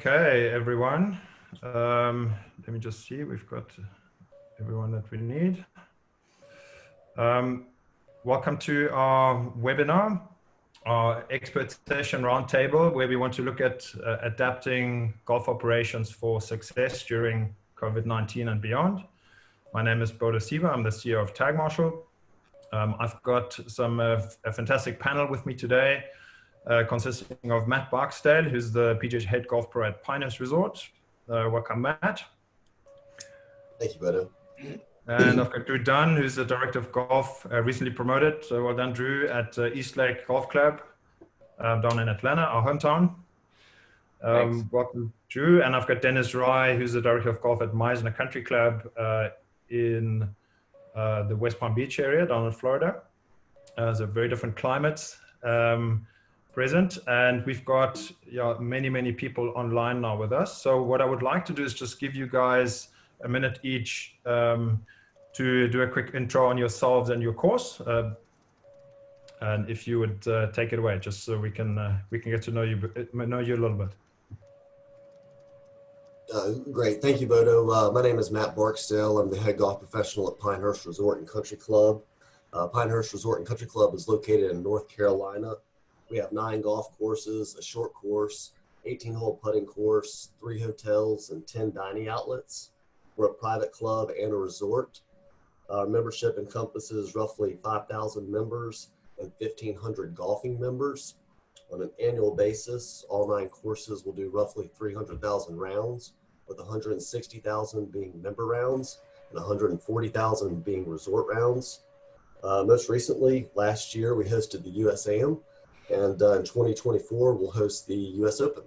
Okay, everyone. Let me just see. We've got everyone that we need. Welcome to our webinar, our expert session roundtable, where we want to look at adapting golf operations for success during COVID-19 and beyond. My name is Bodo Sieber. I'm the CEO of Tagmarshal. I've got a fantastic panel with me today, consisting of Matt Barksdale, who's the PGA head golf pro at Pinehurst Resort. Welcome, Matt. Thank you, Bodo. And I've got Drew Dunn, who's the director of golf, recently promoted. So well done, Drew, at Eastlake Golf Club down in Atlanta, our hometown. Welcome, Drew. And I've got Dennis Rye, who's the director of golf at Mizner Country Club in the West Palm Beach area down in Florida. So very different climates present. And we've got many people online now with us. So what I would like to do is just give you guys a minute each to do a quick intro on yourselves and your course. And if you would take it away, just so we can get to know you a little bit. Great, thank you, Bodo. My name is Matt Barksdale. I'm the head golf professional at Pinehurst Resort and Country Club. Pinehurst Resort and Country Club is located in North Carolina. We have 9 golf courses, a short course, 18-hole putting course, 3 hotels, and 10 dining outlets. We're a private club and a resort. Our membership encompasses roughly 5,000 members and 1,500 golfing members. On an annual basis, all 9 courses will do roughly 300,000 rounds, with 160,000 being member rounds and 140,000 being resort rounds. Most recently, last year, we hosted the USAM, and in 2024, we'll host the US Open.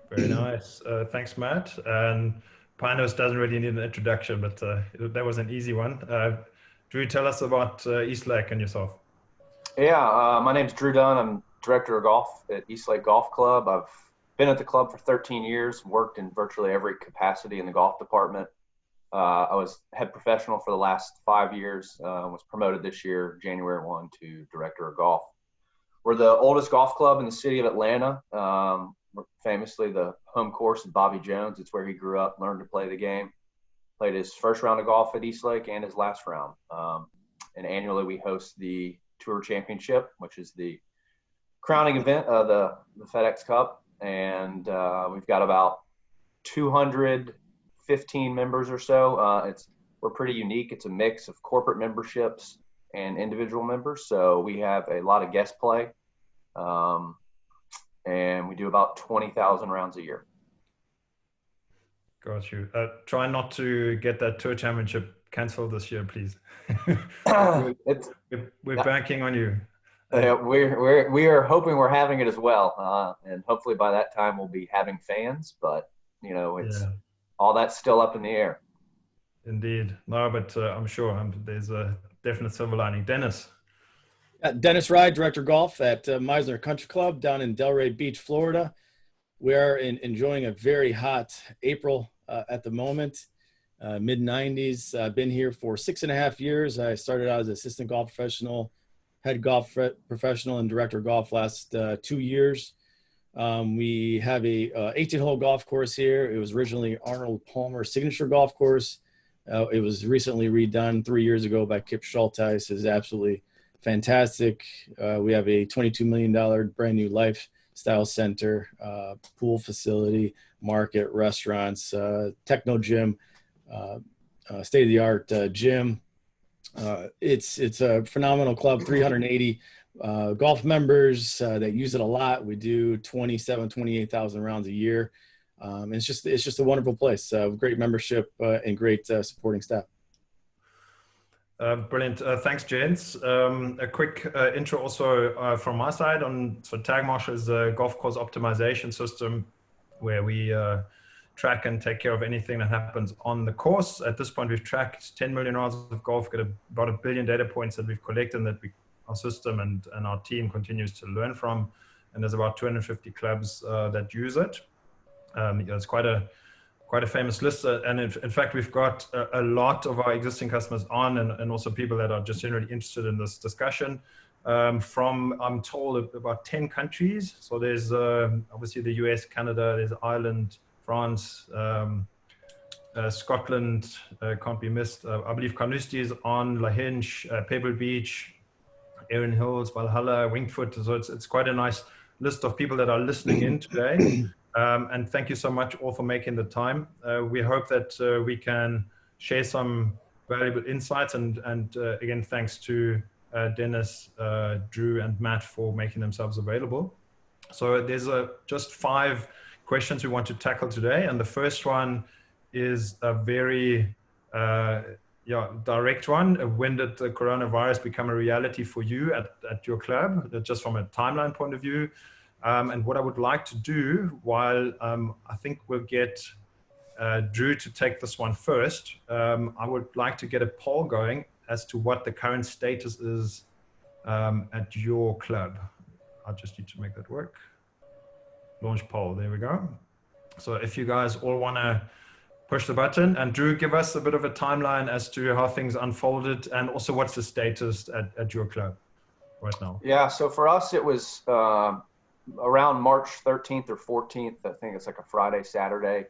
Very nice. Thanks, Matt. And Pinehurst doesn't really need an introduction, but that was an easy one. Drew, tell us about Eastlake and yourself. Yeah, my name's Drew Dunn. I'm director of golf at Eastlake Golf Club. I've been at the club for 13 years, worked in virtually every capacity in the golf department. I was head professional for the last 5 years, was promoted this year, January 1, to director of golf. We're the oldest golf club in the city of Atlanta. We're famously the home course of Bobby Jones. It's where he grew up, learned to play the game, played his first round of golf at Eastlake and his last round. And annually we host the Tour Championship, which is the crowning event of the FedEx Cup. And we've got about 215 members or so. We're pretty unique. It's a mix of corporate memberships and individual members. So we have a lot of guest play. And we do about 20,000 rounds a year. Got you. Try not to get that Tour Championship canceled this year, please. We're banking on you. We are hoping we're having it as well, and hopefully by that time we'll be having fans. But all that's still up in the air. Indeed, no, but I'm sure there's a definite silver lining. Dennis. Dennis Wright, director of golf at Mizner Country Club down in Delray Beach, Florida. We are enjoying a very hot April at the moment, mid-90s. I've been here for 6.5 years. I started out as assistant golf professional, head golf professional, and director of golf last 2 years. We have a 18-hole golf course here. It was originally Arnold Palmer's signature golf course. It was recently redone 3 years ago by Kip Schulteis. It's absolutely fantastic. We have a $22 million brand new lifestyle center, pool facility, market, restaurants, techno gym, state-of-the-art gym. It's a phenomenal club, 380 golf members that use it a lot. We do 28,000 rounds a year. It's just a wonderful place. Great membership and great supporting staff. Brilliant. Thanks, gents. A quick intro also from my side. So Tagmarshal is a golf course optimization system where we track and take care of anything that happens on the course. At this point, we've tracked 10 million rounds of golf, got about 1 billion data points that we've collected and that our system and our team continues to learn from. And there's about 250 clubs that use it. It's quite a famous list. And in fact, we've got a lot of our existing customers on and also people that are just generally interested in this discussion. from, I'm told, about 10 countries. So there's obviously the US, Canada, there's Ireland, France, Scotland can't be missed. I believe Carnoustie is on, Lahinch, Pebble Beach, Erin Hills, Valhalla, Wingfoot. So it's quite a nice list of people that are listening in today. And thank you so much all for making the time. We hope that we can share some valuable insights. And again, thanks to Dennis, Drew, and Matt for making themselves available. So there's just 5 questions we want to tackle today. And the first one is a very direct one. When did the coronavirus become a reality for you at your club, just from a timeline point of view? And what I would like to do, while I think we'll get Drew to take this one first, I would like to get a poll going as to what the current status is at your club. I just need to make that work. Launch poll, there we go. So if you guys all want to push the button, and Drew, give us a bit of a timeline as to how things unfolded, and also what's the status at your club right now. Yeah, so for us, it was around March 13th or 14th. I think it's like a Friday, Saturday.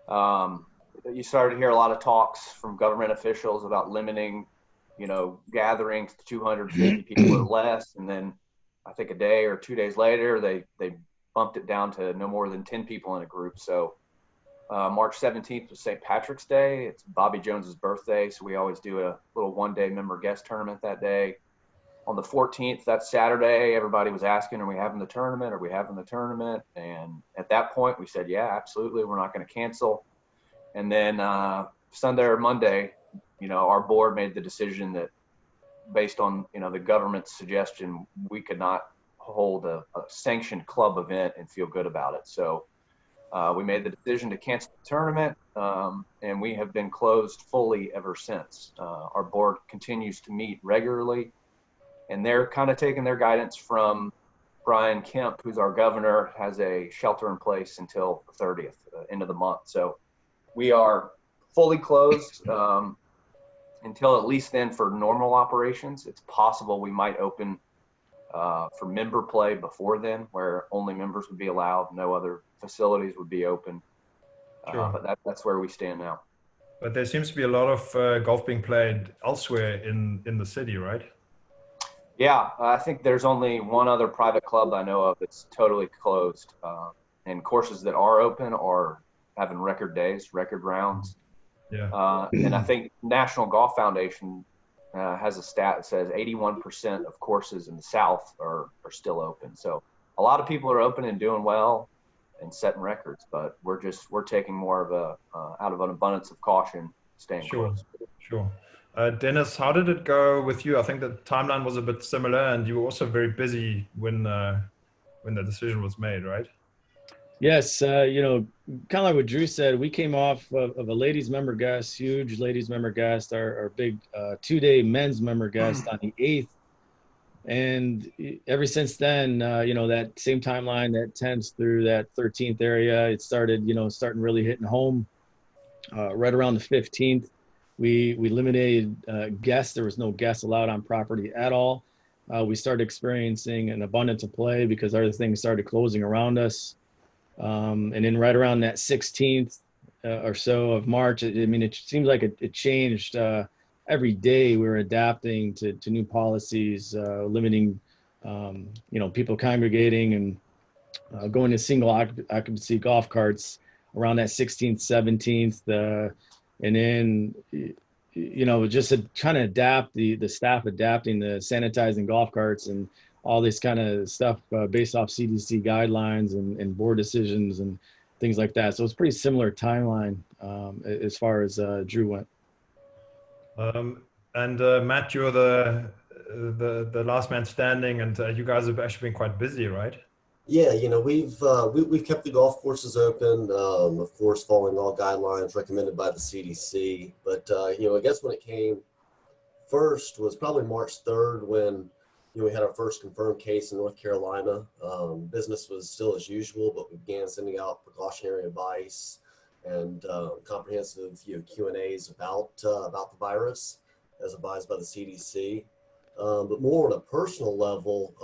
You started to hear a lot of talks from government officials about limiting, gatherings to 250 people or less. And then I think a day or 2 days later, they bumped it down to no more than 10 people in a group. So March 17th was St. Patrick's Day. It's Bobby Jones's birthday. So we always do a little one-day member guest tournament that day. On the 14th, that's Saturday, everybody was asking, are we having the tournament? Are we having the tournament? And at that point, we said, yeah, absolutely. We're not going to cancel. And then Sunday or Monday, our board made the decision that based on, the government's suggestion, we could not hold a sanctioned club event and feel good about it. So we made the decision to cancel the tournament, and we have been closed fully ever since. Our board continues to meet regularly. And they're kind of taking their guidance from Brian Kemp, who's our governor, has a shelter in place until the 30th, end of the month. So we are fully closed until at least then for normal operations. It's possible we might open for member play before then, where only members would be allowed, no other facilities would be open. Sure. But that's where we stand now. But there seems to be a lot of golf being played elsewhere in the city, right? Yeah, I think there's only one other private club I know of that's totally closed. And courses that are open are having record days, record rounds. Yeah. And I think National Golf Foundation has a stat that says 81% of courses in the South are still open. So a lot of people are open and doing well and setting records, but we're taking more of a out of an abundance of caution, staying closed. Sure. Dennis, how did it go with you? I think the timeline was a bit similar, and you were also very busy when the decision was made, right? Yes, kind of like what Drew said, we came off of a ladies member guest, huge ladies member guest, our big 2-day men's member guest on the 8th. And ever since then, that same timeline, that 10th through that 13th area, it started, starting really hitting home right around the 15th. We eliminated guests. There was no guests allowed on property at all. We started experiencing an abundance of play because other things started closing around us. And then right around that 16th or so of March, it seems like it changed. Every day we were adapting to new policies, limiting, people congregating and going to single occupancy golf carts around that 16th, 17th. And then, just to kind of adapt the staff adapting the sanitizing golf carts and all this kind of stuff based off CDC guidelines and board decisions and things like that. So it's pretty similar timeline as far as Drew went. And Matt, you're the last man standing, and you guys have actually been quite busy, right? Yeah, we've kept the golf courses open, of course, following all guidelines recommended by the CDC. But I guess when it came first was probably March 3rd when we had our first confirmed case in North Carolina. Business was still as usual, but we began sending out precautionary advice and comprehensive Q&As about the virus as advised by the CDC. But more on a personal level,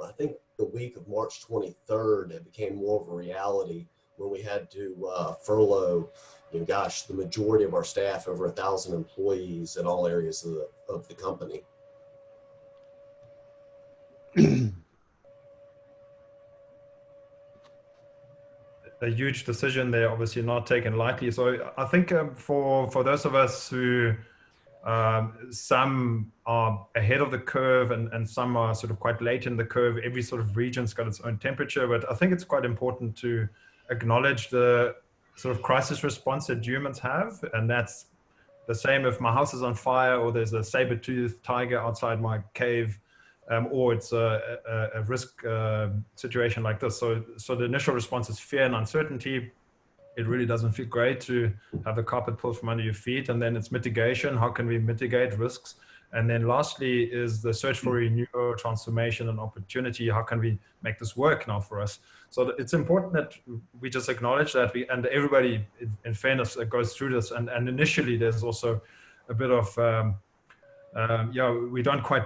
I think the week of March 23rd, it became more of a reality when we had to furlough, the majority of our staff, over 1,000 employees in all areas of the company. A huge decision there, obviously not taken lightly. So I think for those of us who some are ahead of the curve and some are sort of quite late in the curve, every sort of region's got its own temperature, but I think it's quite important to acknowledge the sort of crisis response that humans have. And that's the same if my house is on fire or there's a saber-toothed tiger outside my cave, or it's a risk situation like this. So the initial response is fear and uncertainty. It really doesn't feel great to have the carpet pulled from under your feet. And then it's mitigation. How can we mitigate risks? And then lastly is the search for renewal, transformation, and opportunity. How can we make this work now for us? So it's important that we just acknowledge that and everybody, in fairness, goes through this. And initially there's also a bit of, we don't quite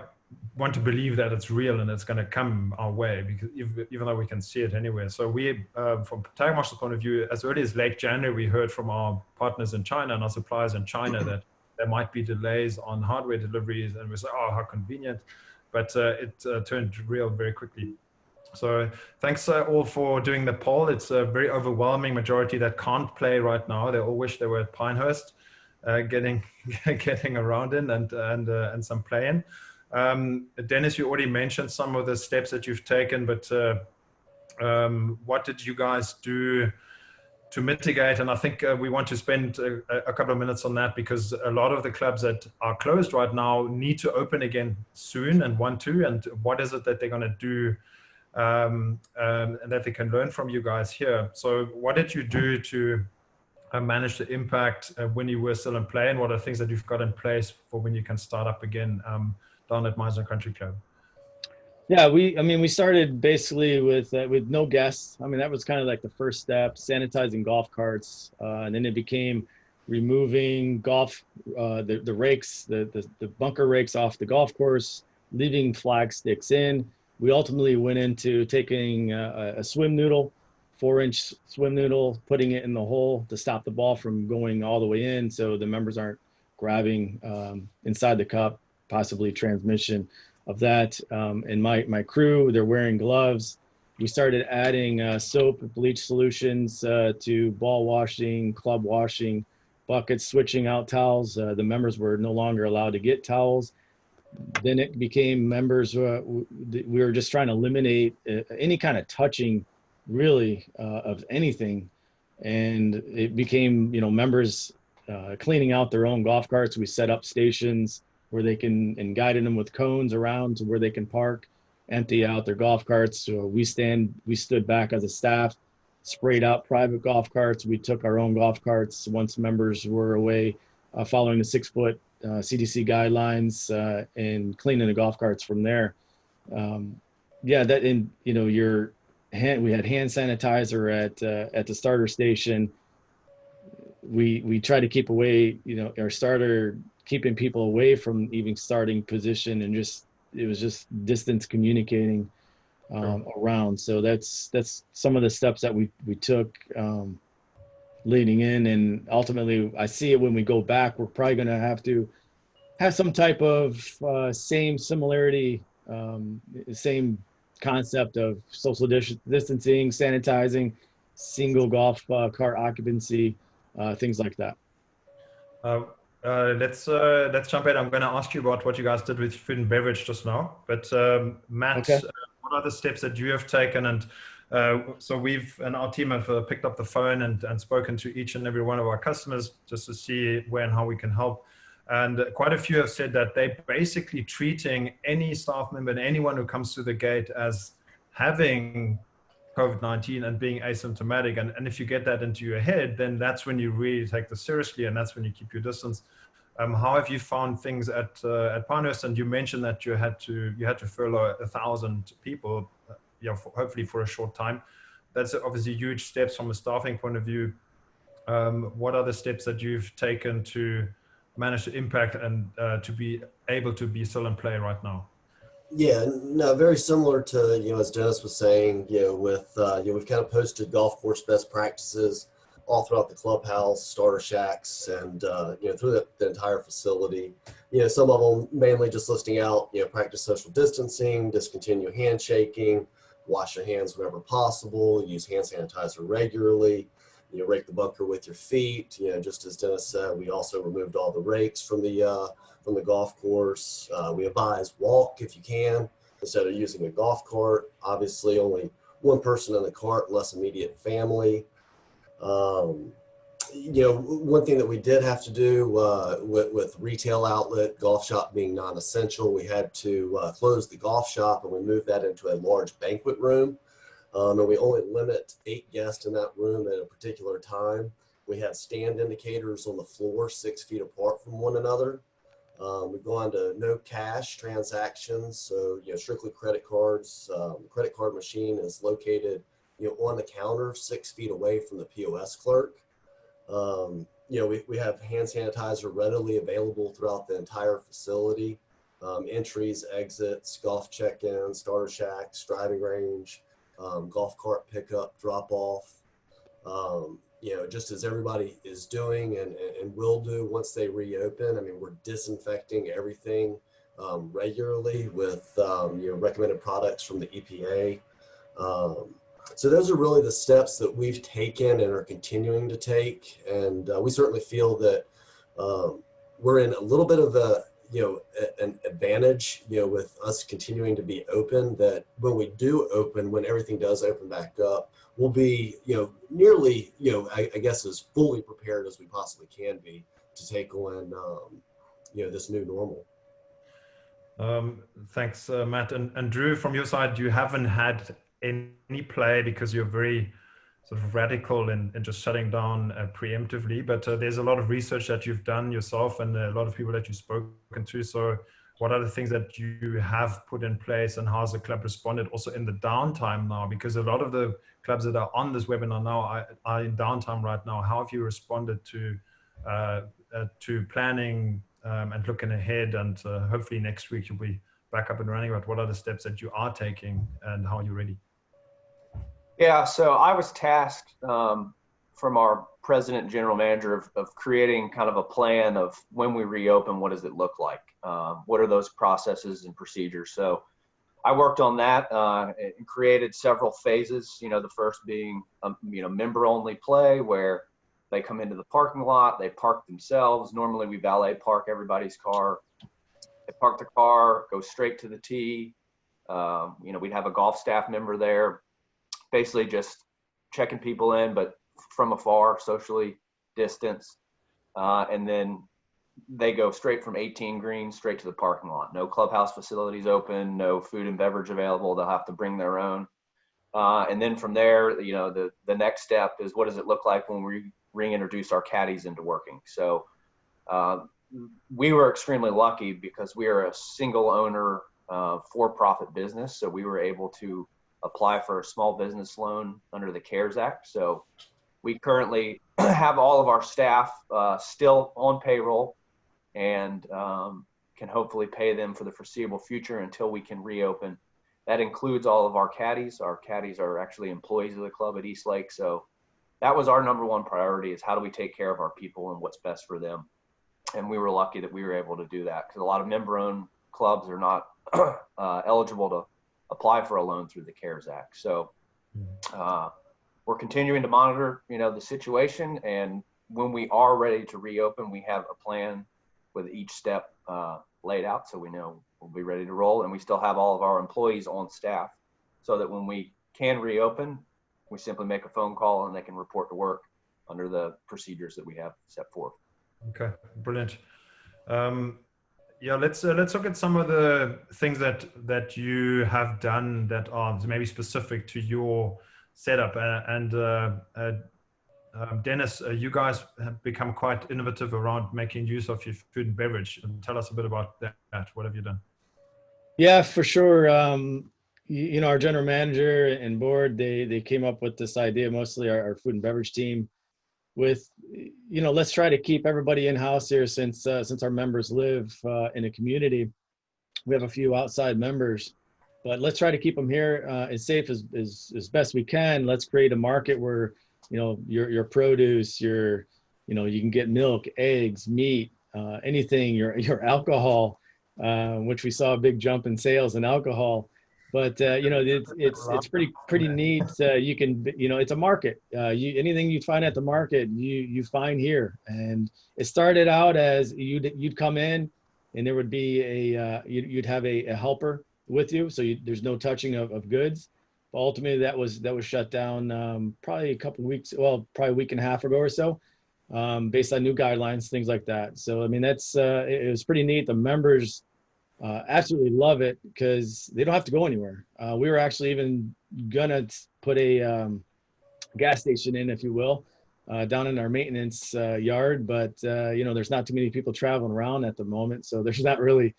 want to believe that it's real and it's going to come our way, because even though we can see it anywhere. So we, from Tagmarshal's point of view, as early as late January, we heard from our partners in China and our suppliers in China that there might be delays on hardware deliveries, and we said, oh, how convenient. But it turned real very quickly. So thanks all for doing the poll. It's a very overwhelming majority that can't play right now. They all wish they were at Pinehurst, getting around in and some playing. Dennis, you already mentioned some of the steps that you've taken, but what did you guys do to mitigate? And I think we want to spend a couple of minutes on that, because a lot of the clubs that are closed right now need to open again soon and want to. And what is it that they're going to do and that they can learn from you guys here? So what did you do to manage the impact when you were still in play, and what are things that you've got in place for when you can start up again down at Mizner Country Club? Yeah, we started basically with no guests. I mean, that was kind of like the first step, sanitizing golf carts, and then it became removing the rakes, the bunker rakes off the golf course, leaving flag sticks in. We ultimately went into taking a swim noodle, 4-inch swim noodle, putting it in the hole to stop the ball from going all the way in, so the members aren't grabbing inside the cup, possibly transmission of that. And my crew, they're wearing gloves. We started adding soap, bleach solutions to ball washing, club washing, buckets, switching out towels. The members were no longer allowed to get towels. Then it became members, we were just trying to eliminate any kind of touching, really, of anything. And it became, members cleaning out their own golf carts. We set up stations where they can, and guided them with cones around to where they can park, empty out their golf carts. So we stood back as a staff, sprayed out private golf carts. We took our own golf carts once members were away, following the 6-foot CDC guidelines, and cleaning the golf carts from there. We had hand sanitizer at the starter station. We try to keep away, our starter, keeping people away from even starting position, and it was just distance communicating around. So that's some of the steps that we took leading in, and ultimately I see it when we go back, we're probably going to have to have some type of same similarity, same concept of social distancing, sanitizing, single golf cart occupancy, things like that. Let's jump in. I'm going to ask you about what you guys did with food and beverage just now. But Matt, okay. What are the steps that you have taken? And so we've, and our team have picked up the phone and spoken to each and every one of our customers just to see where and how we can help. And quite a few have said that they're basically treating any staff member and anyone who comes through the gate as having COVID-19 and being asymptomatic. And if you get that into your head, then that's when you really take this seriously, and that's when you keep your distance. How have you found things at Pinehurst? And you mentioned that you had to furlough 1,000 people, hopefully for a short time. That's obviously huge steps from a staffing point of view. What are the steps that you've taken to manage the impact and to be able to be still in play right now? Yeah, no, very similar to, as Dennis was saying, with, we've kind of posted golf course best practices all throughout the clubhouse, starter shacks, and, through the entire facility. Some of them mainly just listing out, practice social distancing, discontinue handshaking, wash your hands whenever possible, use hand sanitizer regularly, rake the bunker with your feet. Just as Dennis said, we also removed all the rakes from the golf course. We advise walk if you can instead of using a golf cart. Obviously, only one person in the cart, less immediate family. One thing that we did have to do with retail outlet, golf shop being non-essential, we had to close the golf shop and we moved that into a large banquet room. And we only limit 8 guests in that room at a particular time. We have stand indicators on the floor 6 feet apart from one another. We've gone to no cash transactions, so strictly credit cards. The credit card machine is located on the counter 6 feet away from the POS clerk. We have hand sanitizer readily available throughout the entire facility. Entries, exits, golf check-ins, starter shacks, driving range, golf cart pickup, drop off. Just as everybody is doing and will do once they reopen. I mean, we're disinfecting everything regularly with recommended products from the EPA. So those are really the steps that we've taken and are continuing to take. And we certainly feel that we're in a little bit of an advantage, with us continuing to be open, that when we do open, when everything does open back up, we'll be, nearly, I guess as fully prepared as we possibly can be to take on, this new normal. Thanks, Matt. And Drew, from your side, you haven't had any play because you're very sort of radical in just shutting down preemptively, but there's a lot of research that you've done yourself and a lot of people that you've spoken to. So what are the things that you have put in place and how has the club responded also in the downtime now? Because a lot of the clubs that are on this webinar now are in downtime right now. How have you responded to planning and looking ahead, and hopefully next week you'll be back up and running, but what are the steps that you are taking and how are you ready? Yeah, so I was tasked from our president and general manager of creating kind of a plan of when we reopen, what does it look like? What are those processes and procedures? So I worked on that and created several phases, the first being, member only play, where they come into the parking lot, they park themselves. Normally we valet park everybody's car. They park the car, go straight to the tee. We'd have a golf staff member there, basically just checking people in, but from afar, socially distanced. And then they go straight from 18 green straight to the parking lot. No clubhouse facilities open, no food and beverage available. They'll have to bring their own. And then from there, the next step is, what does it look like when we reintroduce our caddies into working? So we were extremely lucky because we are a single owner for-profit business. So we were able to apply for a small business loan under the CARES Act. So we currently have all of our staff still on payroll and can hopefully pay them for the foreseeable future until we can reopen. That includes all of our caddies. Our caddies are actually employees of the club at Eastlake. So that was our number one priority, is how do we take care of our people and what's best for them. And we were lucky that we were able to do that, because a lot of member-owned clubs are not eligible to apply for a loan through the CARES Act. So we're continuing to monitor, the situation. And when we are ready to reopen, we have a plan with each step laid out, so we know we'll be ready to roll. And we still have all of our employees on staff, so that when we can reopen, we simply make a phone call and they can report to work under the procedures that we have set forth. Okay, brilliant. Let's look at some of the things that you have done that are maybe specific to your setup. Dennis, you guys have become quite innovative around making use of your food and beverage. And tell us a bit about that. What have you done? Yeah, for sure. Our general manager and board, they came up with this idea, mostly our food and beverage team, with, let's try to keep everybody in-house here since our members live in a community. We have a few outside members, but let's try to keep them here as safe as best we can. Let's create a market where, you know, your produce, you can get milk, eggs, meat, anything, your alcohol, which we saw a big jump in sales in alcohol. But you know, it's pretty neat. You can, you know, it's a market. Anything you find at the market, you find here. And it started out as you'd come in, and there would be you'd have a helper with you, so there's no touching of goods. But ultimately, that was shut down probably a couple of weeks, well, probably a week and a half ago or so, based on new guidelines, things like that. So I mean, that's it was pretty neat. The members absolutely love it because they don't have to go anywhere. We were actually even gonna put a gas station in, if you will, down in our maintenance yard, but you know, there's not too many people traveling around at the moment, so there's not really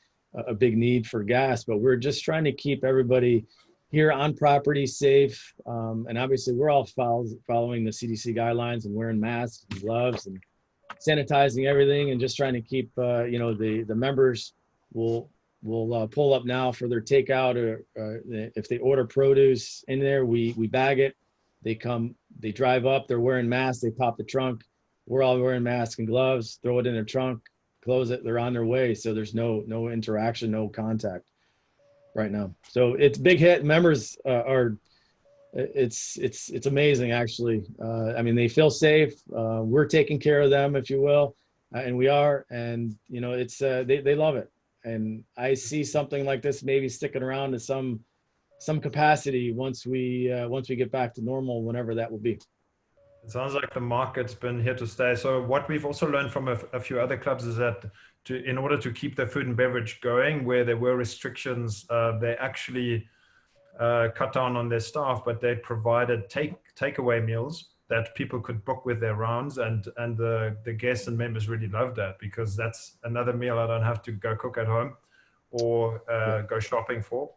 a big need for gas. But we're just trying to keep everybody here on property safe, and obviously we're all following the CDC guidelines and wearing masks and gloves and sanitizing everything, and just trying to keep you know, the members will pull up now for their takeout, or if they order produce in there, we bag it. They come, they drive up, they're wearing masks, they pop the trunk. We're all wearing masks and gloves, throw it in their trunk, close it, they're on their way. So there's no interaction, no contact right now. So it's big hit. Members it's amazing, actually. I mean, they feel safe. We're taking care of them, if you will, and we are. And you know, it's they love it. And I see something like this maybe sticking around to some capacity once we get back to normal, whenever that will be. It sounds like the market's been here to stay. So what we've also learned from a few other clubs is that in order to keep their food and beverage going, where there were restrictions, they actually cut down on their staff, but they provided takeaway meals that people could book with their rounds, and the guests and members really loved that, because that's another meal I don't have to go cook at home or go shopping for.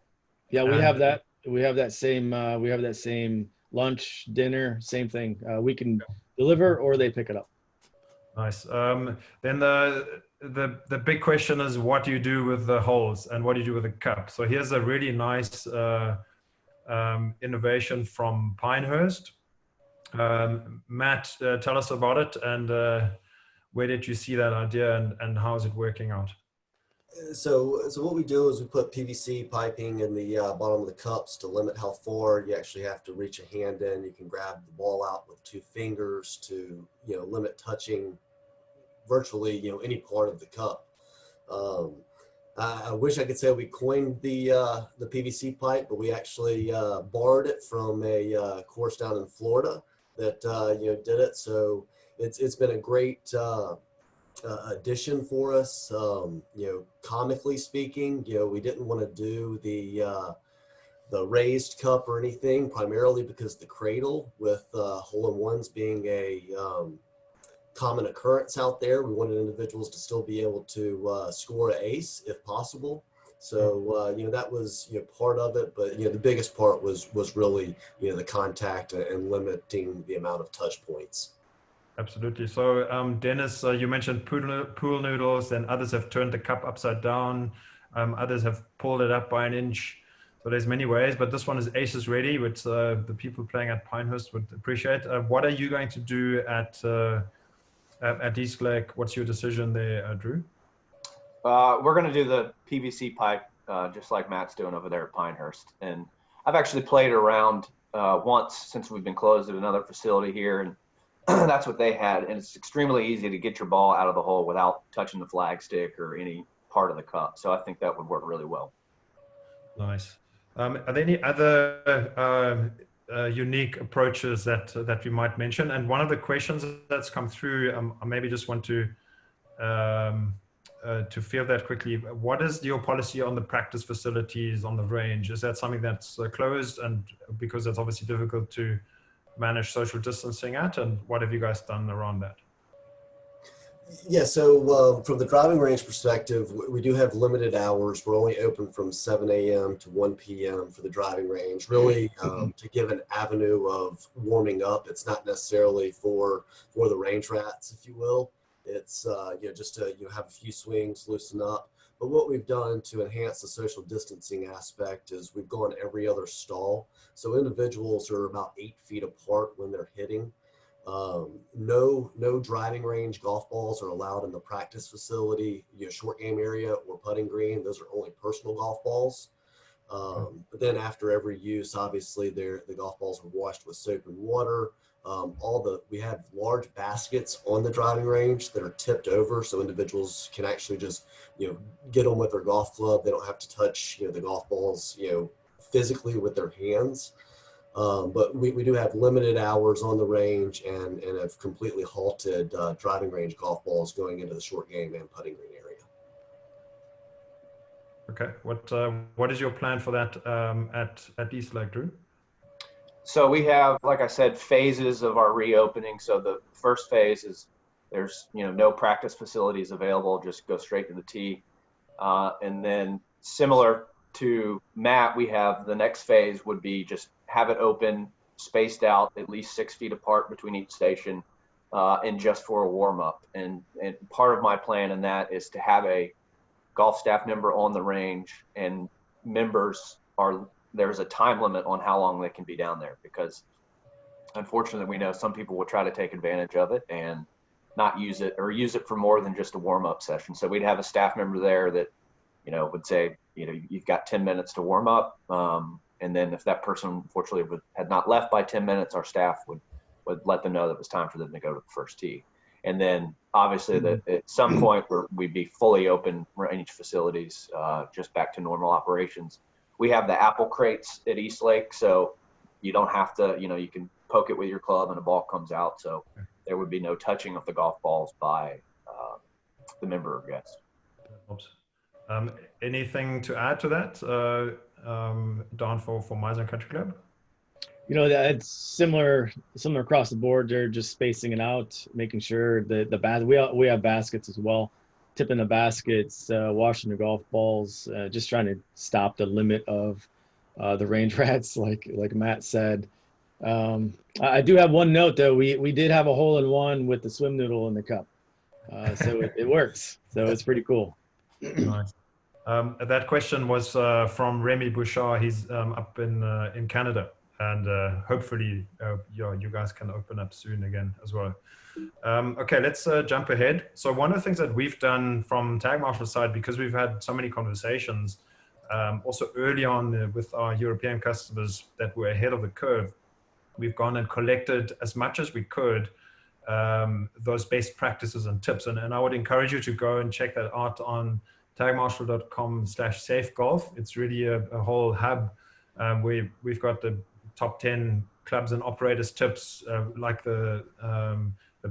Yeah, we have that. We have that same lunch, dinner, same thing. We can deliver or they pick it up. Nice. Then the big question is, what do you do with the holes and what do you do with the cup? So here's a really nice innovation from Pinehurst. Matt, tell us about it, and where did you see that idea, and how is it working out? So what we do is we put PVC piping in the bottom of the cups to limit how far you actually have to reach a hand in. You can grab the ball out with 2 fingers to, you know, limit touching virtually, you know, any part of the cup. I wish I could say we coined the PVC pipe, but we actually borrowed it from a course down in Florida that you know, did it. So it's been a great addition for us. You know, comically speaking, you know, we didn't want to do the raised cup or anything, primarily because the cradle with hole-in-ones being a common occurrence out there. We wanted individuals to still be able to score an ace if possible. So you know, that was, you know, part of it, but you know, the biggest part was really, you know, the contact and limiting the amount of touch points. Absolutely. So Dennis, you mentioned pool noodles, and others have turned the cup upside down. Others have pulled it up by an inch. So there's many ways, but this one is aces ready, which the people playing at Pinehurst would appreciate. What are you going to do at East Lake? What's your decision there, Drew? We're going to do the PVC pipe, just like Matt's doing over there at Pinehurst. And I've actually played around once since we've been closed at another facility here, and that's what they had. And it's extremely easy to get your ball out of the hole without touching the flag stick or any part of the cup. So I think that would work really well. Nice. Are there any other unique approaches that we might mention? And one of the questions that's come through, I maybe just want to field that quickly. What is your policy on the practice facilities on the range? Is that something that's closed, and because it's obviously difficult to manage social distancing at, and what have you guys done around that? Yeah, so from the driving range perspective, we do have limited hours. We're only open from 7 a.m. to 1 p.m. for the driving range, really to give an avenue of warming up. It's not necessarily for the range rats, if you will. It's you know, just to, you know, have a few swings, loosen up. But what we've done to enhance the social distancing aspect is we've gone every other stall. So individuals are about 8 feet apart when they're hitting. No driving range golf balls are allowed in the practice facility, short game area or putting green. Those are only personal golf balls. But then after every use, obviously the golf balls are washed with soap and water. We have large baskets on the driving range that are tipped over, so individuals can actually just get them with their golf club. They don't have to touch the golf balls physically with their hands. But we do have limited hours on the range and have completely halted driving range golf balls going into the short game and putting green area. Okay, what is your plan for that at East Lake, Drew? So we have, like I said, phases of our reopening. So the first phase is there's no practice facilities available, just go straight to the tee. And then similar to Matt, we have the next phase would be just have it open, spaced out at least 6 feet apart between each station, and just for a warm up. And part of my plan in that is to have a golf staff member on the range, and there's a time limit on how long they can be down there, because unfortunately we know some people will try to take advantage of it and not use it, or use it for more than just a warm up session. So we'd have a staff member there that would say, you've got 10 minutes to warm up. And then if that person unfortunately had not left by 10 minutes, our staff would let them know that it was time for them to go to the first tee. And then obviously at some point we'd be fully open range facilities, just back to normal operations. We have the apple crates at East Lake, so you don't have to, you can poke it with your club and a ball comes out. So there would be no touching of the golf balls by the member or guest. That helps. Anything to add to that, Don, for Mizner Country Club? It's similar across the board. They're just spacing it out, making sure that we have baskets as well, tipping the baskets, washing the golf balls, just trying to stop the limit of the range rats, like Matt said. I do have one note though. We did have a hole-in-one with the swim noodle in the cup, so it works. So it's pretty cool. Nice. That question was from Remy Bouchard. He's up in Canada, and hopefully you guys can open up soon again as well. Okay, let's jump ahead. So one of the things that we've done from Tagmarshal's side, because we've had so many conversations also early on with our European customers that were ahead of the curve, we've gone and collected as much as we could those best practices and tips. And I would encourage you to go and check that out on tagmarshal.com/safegolf. It's really a whole hub where we've got the top 10 clubs and operators tips, like the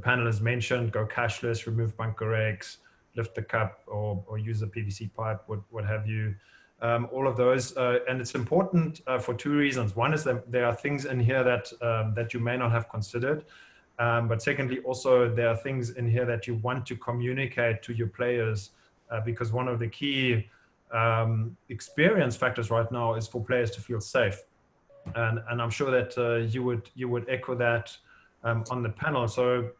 panel has mentioned: go cashless, remove bunker eggs, lift the cup, or use a PVC pipe, what have you. All of those, and it's important for two reasons. One is that there are things in here that you may not have considered, but secondly, also there are things in here that you want to communicate to your players, because one of the key experience factors right now is for players to feel safe, and I'm sure that you would echo that on the panel. So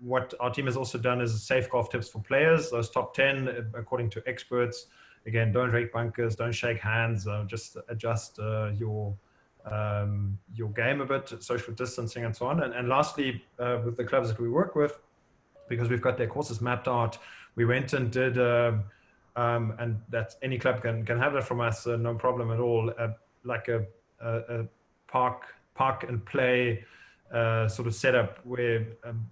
what our team has also done is safe golf tips for players, those top 10 according to experts. Again, don't rake bunkers, don't shake hands, just adjust your game a bit, social distancing and so on. And lastly, with the clubs that we work with, because we've got their courses mapped out, we went and did, and that any club can have that from us, no problem at all, like a park and play sort of setup where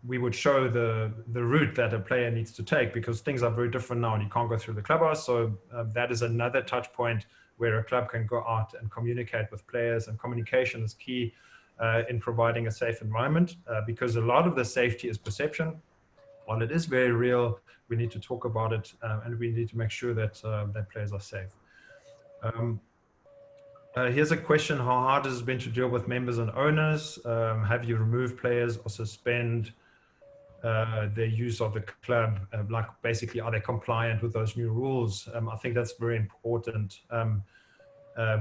we would show the route that a player needs to take, because things are very different now and you can't go through the clubhouse. So that is another touch point where a club can go out and communicate with players, and communication is key in providing a safe environment, because a lot of the safety is perception. While it is very real, we need to talk about it, and we need to make sure that that players are safe. Here's a question: how hard has it been to deal with members and owners? Have you removed players or suspend their use of the club? Like basically, are they compliant with those new rules? I think that's very important.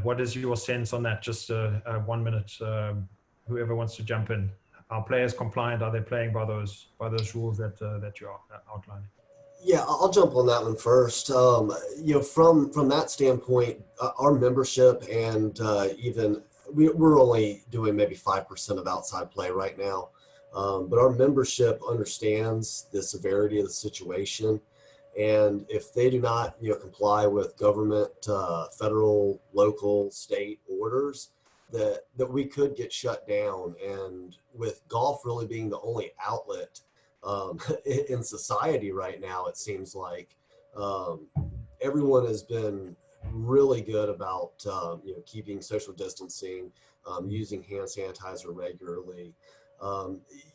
What is your sense on that? Just 1 minute, whoever wants to jump in. Are players compliant? Are they playing by those rules that you are outlining? Yeah, I'll jump on that one first. From that standpoint, our membership and even we're only doing maybe 5% of outside play right now, but our membership understands the severity of the situation, and if they do not, comply with government, federal, local, state orders, that we could get shut down. And with golf really being the only outlet in society right now, it seems like everyone has been really good about keeping social distancing, using hand sanitizer regularly.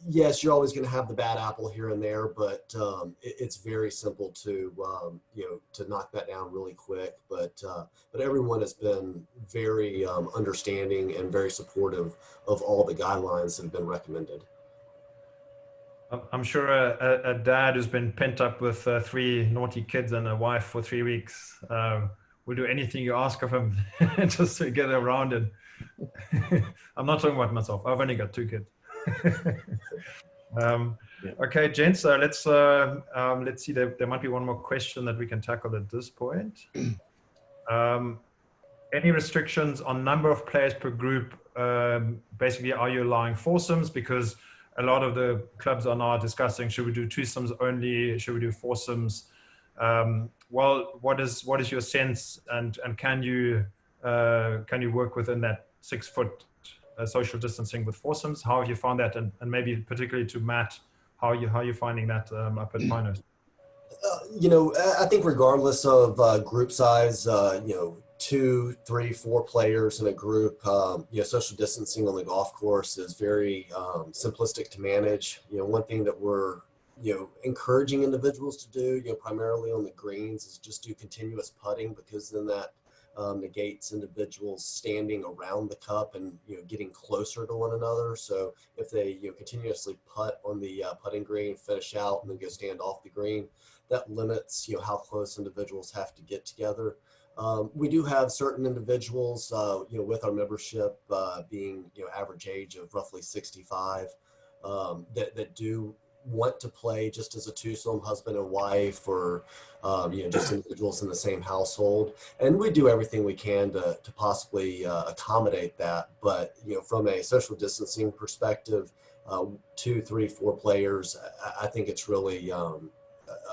Yes, you're always going to have the bad apple here and there, but it's very simple to to knock that down really quick. But everyone has been very understanding and very supportive of all the guidelines that have been recommended. I'm sure a dad who's been pent up with 3 naughty kids and a wife for 3 weeks will do anything you ask of him just to get around it. I'm not talking about myself. I've only got 2 kids. Okay, gents. So let's see. There might be one more question that we can tackle at this point. Any restrictions on number of players per group? Basically, are you allowing foursomes? Because a lot of the clubs are now discussing, should we do twosomes only? Should we do foursomes? Well, what is your sense, and can you work within that 6 foot social distancing with foursomes? How have you found that, and maybe particularly to Matt, how are you finding that up at Pinehurst? I think regardless of group size, 2, 3, 4 players in a group, social distancing on the golf course is very simplistic to manage. One thing that we're encouraging individuals to do, primarily on the greens, is just do continuous putting, because then that negates individuals standing around the cup and getting closer to one another. So if they continuously putt on the putting green, finish out, and then go stand off the green, that limits how close individuals have to get together. We do have certain individuals, with our membership being average age of roughly 65, that do want to play just as a twosome, husband and wife, or just individuals in the same household, and we do everything we can to possibly accommodate that. But from a social distancing perspective, 2, 3, 4 players, I think it's really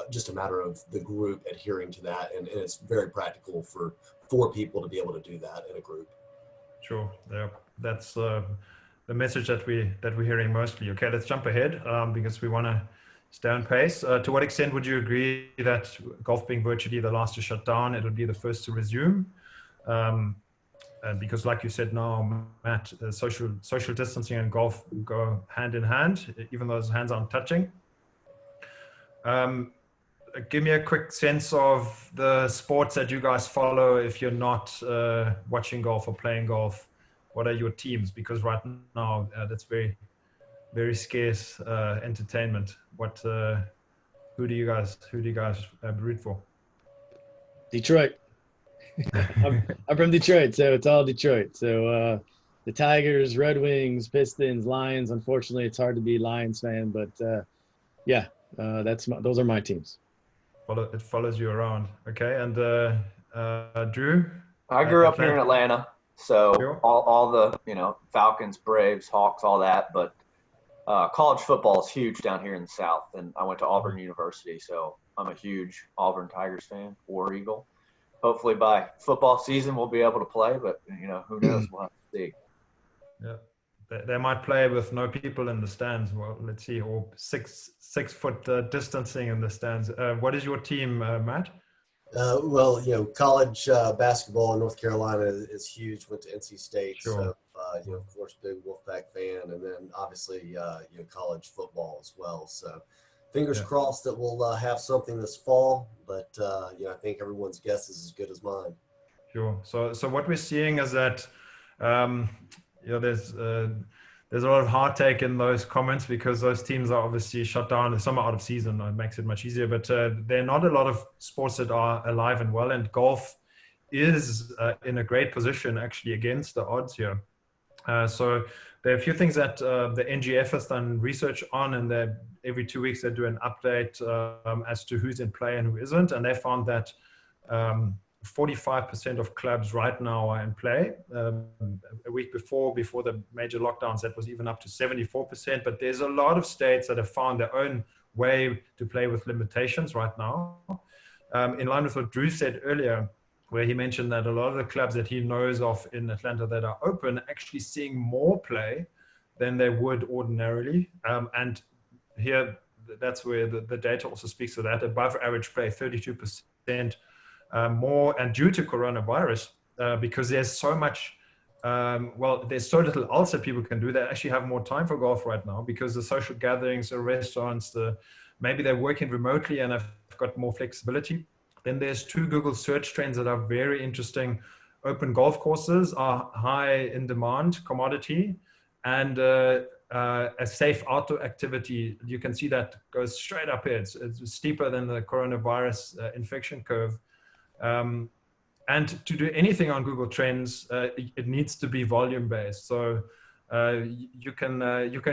just a matter of the group adhering to that, and it's very practical for 4 people to be able to do that in a group. Sure. Yeah, that's the message that we're hearing mostly. Okay, let's jump ahead because we want to stay on pace. To what extent would you agree that golf being virtually the last to shut down, it would be the first to resume? Because like you said now, Matt, social distancing and golf go hand in hand, even though those hands aren't touching. Give me a quick sense of the sports that you guys follow if you're not watching golf or playing golf. What are your teams? Because right now that's very, very scarce entertainment. Who do you guys root for? Detroit. I'm from Detroit, so it's all Detroit. So the Tigers, Red Wings, Pistons, Lions. Unfortunately, it's hard to be Lions fan, but those are my teams. It follows you around. Okay, and Drew? I grew up here in Atlanta, so sure. all the Falcons, Braves, Hawks, all that. But college football is huge down here in the South, and I went to Auburn University, so I'm a huge Auburn Tigers fan, War Eagle. Hopefully by football season we'll be able to play, but who knows? We'll have to see. Yeah. They might play with no people in the stands. Well, let's see, or 6 foot distancing in the stands. What is your team, Matt? College basketball in North Carolina is huge. Went to NC State, sure. So of course, big Wolfpack fan, and then obviously college football as well. So fingers crossed that we'll have something this fall. But I think everyone's guess is as good as mine. Sure. So what we're seeing is that. There's a lot of heartache in those comments because those teams are obviously shut down. Some are out of season. It makes it much easier. But there are not a lot of sports that are alive and well. And golf is in a great position actually against the odds here. So there are a few things that the NGF has done research on, and they're every 2 weeks they do an update as to who's in play and who isn't. And they found that 45% of clubs right now are in play. A week before the major lockdowns, that was even up to 74%. But there's a lot of states that have found their own way to play with limitations right now. In line with what Drew said earlier, where he mentioned that a lot of the clubs that he knows of in Atlanta that are open actually seeing more play than they would ordinarily. And here, that's where the data also speaks to that. Above average play, 32% more, and due to coronavirus, because there's so much, there's so little else that people can do. They actually have more time for golf right now because the social gatherings, the restaurants, maybe they're working remotely and have got more flexibility. Then there's 2 Google search trends that are very interesting. Open golf courses are high in demand commodity, and a safe outdoor activity. You can see that goes straight up here. It's steeper than the coronavirus infection curve. And to do anything on Google Trends, it needs to be volume based. So you can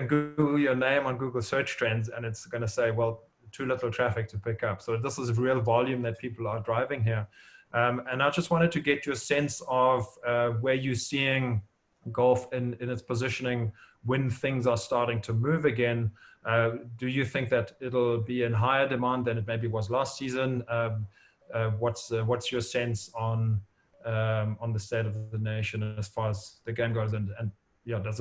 Google your name on Google Search Trends, and it's going to say, well, too little traffic to pick up. So this is real volume that people are driving here. And I just wanted to get your sense of where you're seeing golf in its positioning when things are starting to move again. Do you think that it'll be in higher demand than it maybe was last season? What's your sense on the state of the nation as far as the game goes, and yeah, does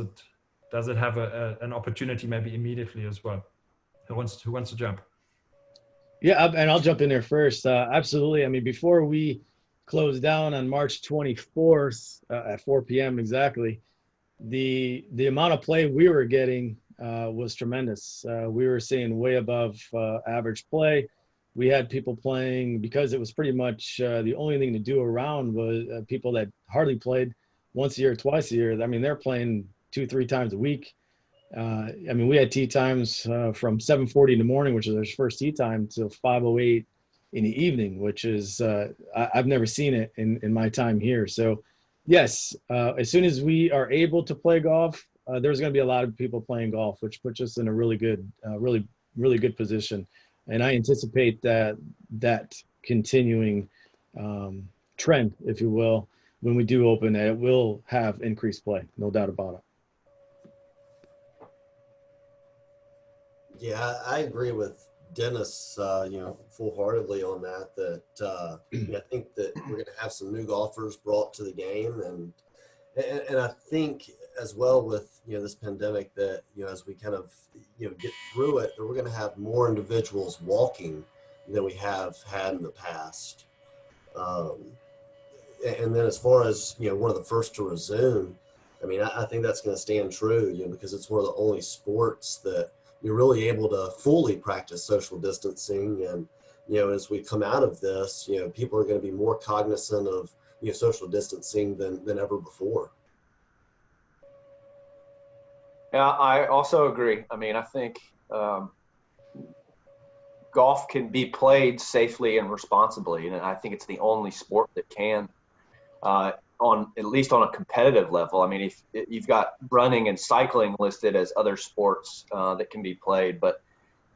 it have an opportunity maybe immediately as well? Who wants to jump? Yeah, and I'll jump in there first. Absolutely. I mean, before we closed down on March 24th at 4 p.m. exactly, the amount of play we were getting was tremendous. We were seeing way above average play. We had people playing because it was pretty much the only thing to do around was people that hardly played once a year, twice a year. I mean, they're playing 2-3 times a week. I mean, we had tee times from 7:40 in the morning, which is our first tee time, till 5:08 in the evening, which is I've never seen it in my time here. So, yes, as soon as we are able to play golf, there's going to be a lot of people playing golf, which puts us in a really good, really good position. And I anticipate that continuing trend, if you will, when we do open, it will have increased play, no doubt about it. Yeah, I agree with Dennis, full-heartedly on that. I think that we're going to have some new golfers brought to the game, and I think as well with this pandemic that as we kind of get through it, that we're going to have more individuals walking than we have had in the past. And then as far as one of the first to resume, I mean, I think that's going to stand true, because it's one of the only sports that you're really able to fully practice social distancing. And, as we come out of this, people are going to be more cognizant of, social distancing than ever before. Yeah, I also agree. I mean, I think golf can be played safely and responsibly. And I think it's the only sport that can, at least on a competitive level. I mean, if you've got running and cycling listed as other sports that can be played, but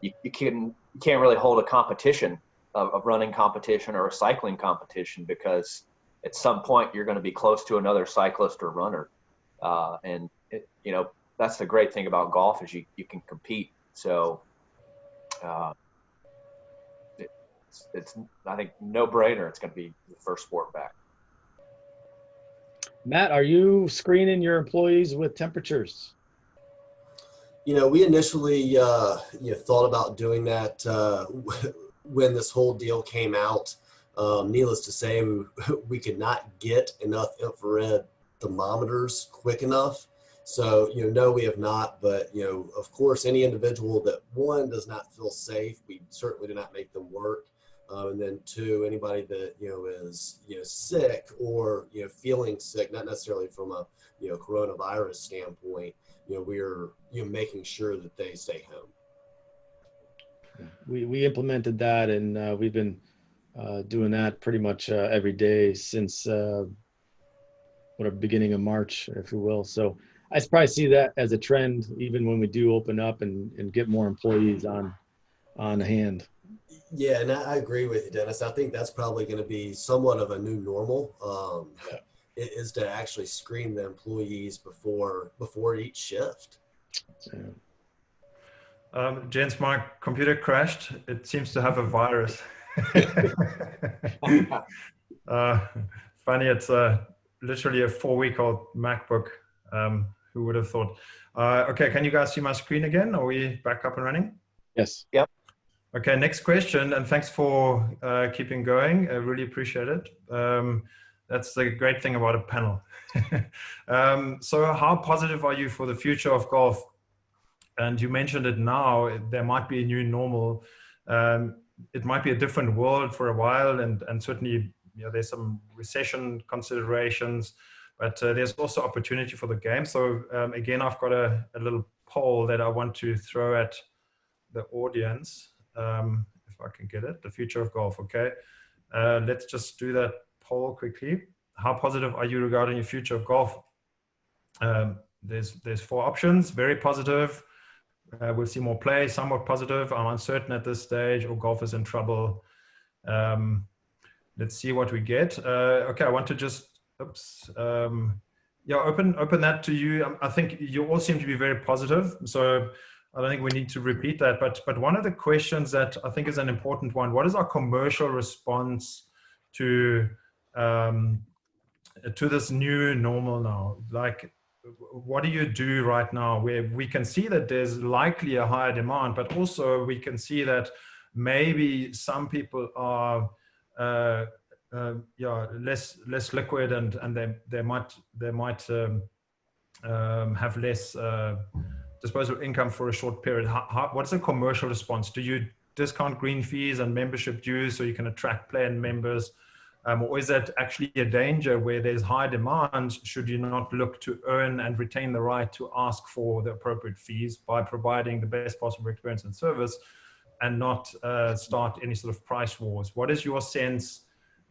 you can't really hold a competition, a running competition or a cycling competition, because at some point you're going to be close to another cyclist or runner. And that's the great thing about golf is you can compete. So it's I think no brainer. It's going to be the first sport back. Matt, are you screening your employees with temperatures? We initially thought about doing that when this whole deal came out. Needless to say, we could not get enough infrared thermometers quick enough. So, no, we have not. But, of course, any individual that, one, does not feel safe, we certainly do not make them work. And then 2, anybody that, is, sick or, feeling sick, not necessarily from a, coronavirus standpoint, we're, making sure that they stay home. We implemented that, and we've been doing that pretty much every day since beginning of March, if you will. So I probably see that as a trend, even when we do open up and get more employees on hand. Yeah, and I agree with you, Dennis. I think that's probably going to be somewhat of a new normal. Is to actually screen the employees before each shift. Gents, my computer crashed. It seems to have a virus. Funny, it's literally a 4-week-old MacBook. Who would have thought? Okay, can you guys see my screen again? Are we back up and running? Yes. Yep. Okay, next question, and thanks for keeping going. I really appreciate it. That's the great thing about a panel. So how positive are you for the future of golf? And you mentioned it now, there might be a new normal. It might be a different world for a while, and certainly there's some recession considerations, but there's also opportunity for the game. So again, I've got a little poll that I want to throw at the audience. If I can get it, the future of golf. Okay, let's just do that poll quickly. How positive are you regarding the future of golf? There's 4 options. Very positive. We'll see more play. Somewhat positive. I'm uncertain at this stage. Or golf is in trouble. Let's see what we get. Okay, I want to just open that to you. I think you all seem to be very positive. So I don't think we need to repeat that, but one of the questions that I think is an important one: what is our commercial response to this new normal now? Like, what do you do right now where we can see that there's likely a higher demand, but also we can see that maybe some people are less liquid and they might have less disposable income for a short period. What's the commercial response? Do you discount green fees and membership dues so you can attract plan members? Or is that actually a danger where there's high demand? Should you not look to earn and retain the right to ask for the appropriate fees by providing the best possible experience and service, and not start any sort of price wars? What is your sense?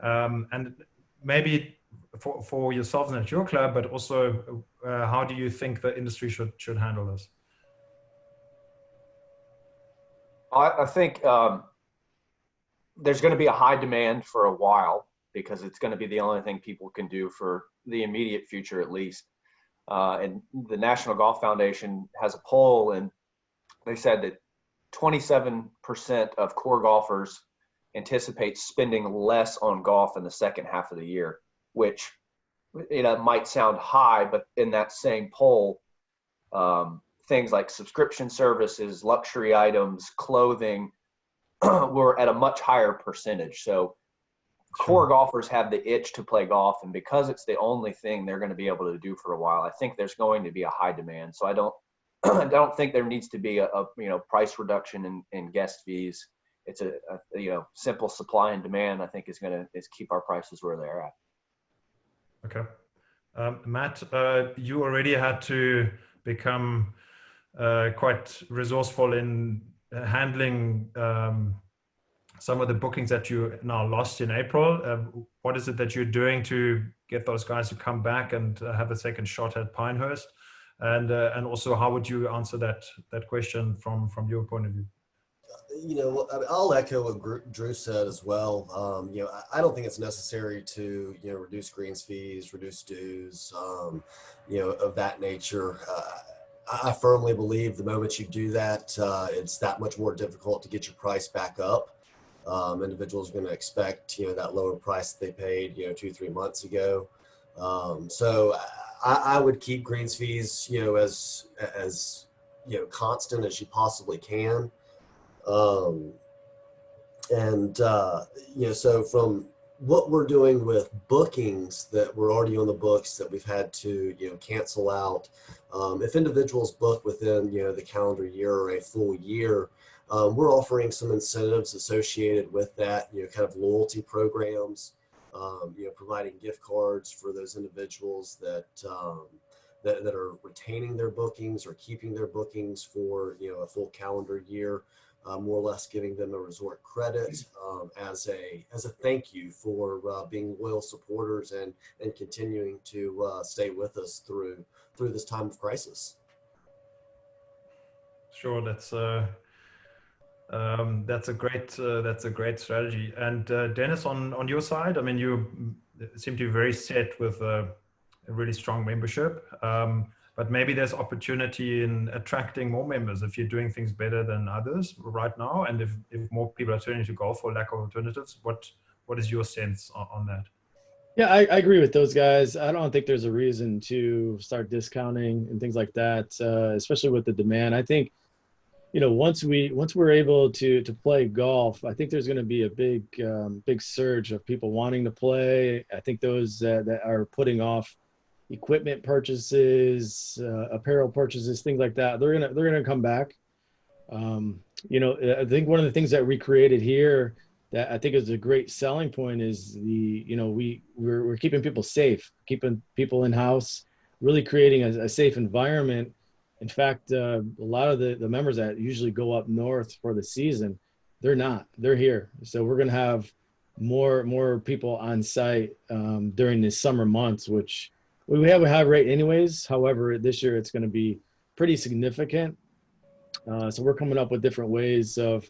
And maybe for yourselves and at your club, but also how do you think the industry should handle this? I think there's going to be a high demand for a while, because it's going to be the only thing people can do for the immediate future, at least. And the National Golf Foundation has a poll, and they said that 27% of core golfers anticipate spending less on golf in the second half of the year, which might sound high, but in that same poll, things like subscription services, luxury items, clothing were at a much higher percentage. So core golfers have the itch to play golf, and because it's the only thing they're going to be able to do for a while, I think there's going to be a high demand. So I don't think there needs to be a price reduction in guest fees. It's a simple supply and demand. I think is keep our prices where they're at. Okay, Matt, you already had to become quite resourceful in handling some of the bookings that you now lost in April. What is it that you're doing to get those guys to come back and have a second shot at Pinehurst? And also, how would you answer that question from your point of view? I'll echo what Drew said as well. I don't think it's necessary to reduce greens fees, reduce dues, of that nature. I firmly believe the moment you do that, it's that much more difficult to get your price back up. Individuals are going to expect that lower price that they paid 2-3 months ago. So I would keep greens fees as constant as you possibly can. So from what we're doing with bookings that were already on the books that we've had to cancel out, if individuals book within the calendar year or a full year, we're offering some incentives associated with that, kind of loyalty programs, providing gift cards for those individuals that are retaining their bookings or keeping their bookings for a full calendar year. more or less giving them a resort credit as a thank you for being loyal supporters and continuing to stay with us through this time of crisis. Sure, that's a great strategy. And Dennis, on your side, I mean, you seem to be very set with a really strong membership, but maybe there's opportunity in attracting more members if you're doing things better than others right now, and if more people are turning to golf for lack of alternatives. What is your sense on that? Yeah, I agree with those guys. I don't think there's a reason to start discounting and things like that, especially with the demand. I think, once we're able to play golf, I think there's going to be a big surge of people wanting to play. I think those that are putting off equipment purchases, apparel purchases, things like that, they're gonna come back. I think one of the things that we created here that I think is a great selling point is we're keeping people safe, keeping people in house, really creating a safe environment. In fact, a lot of the members that usually go up north for the season, they're here. So we're going to have more people on site during the summer months, which we have a high rate anyways. However, this year it's going to be pretty significant. So we're coming up with different ways of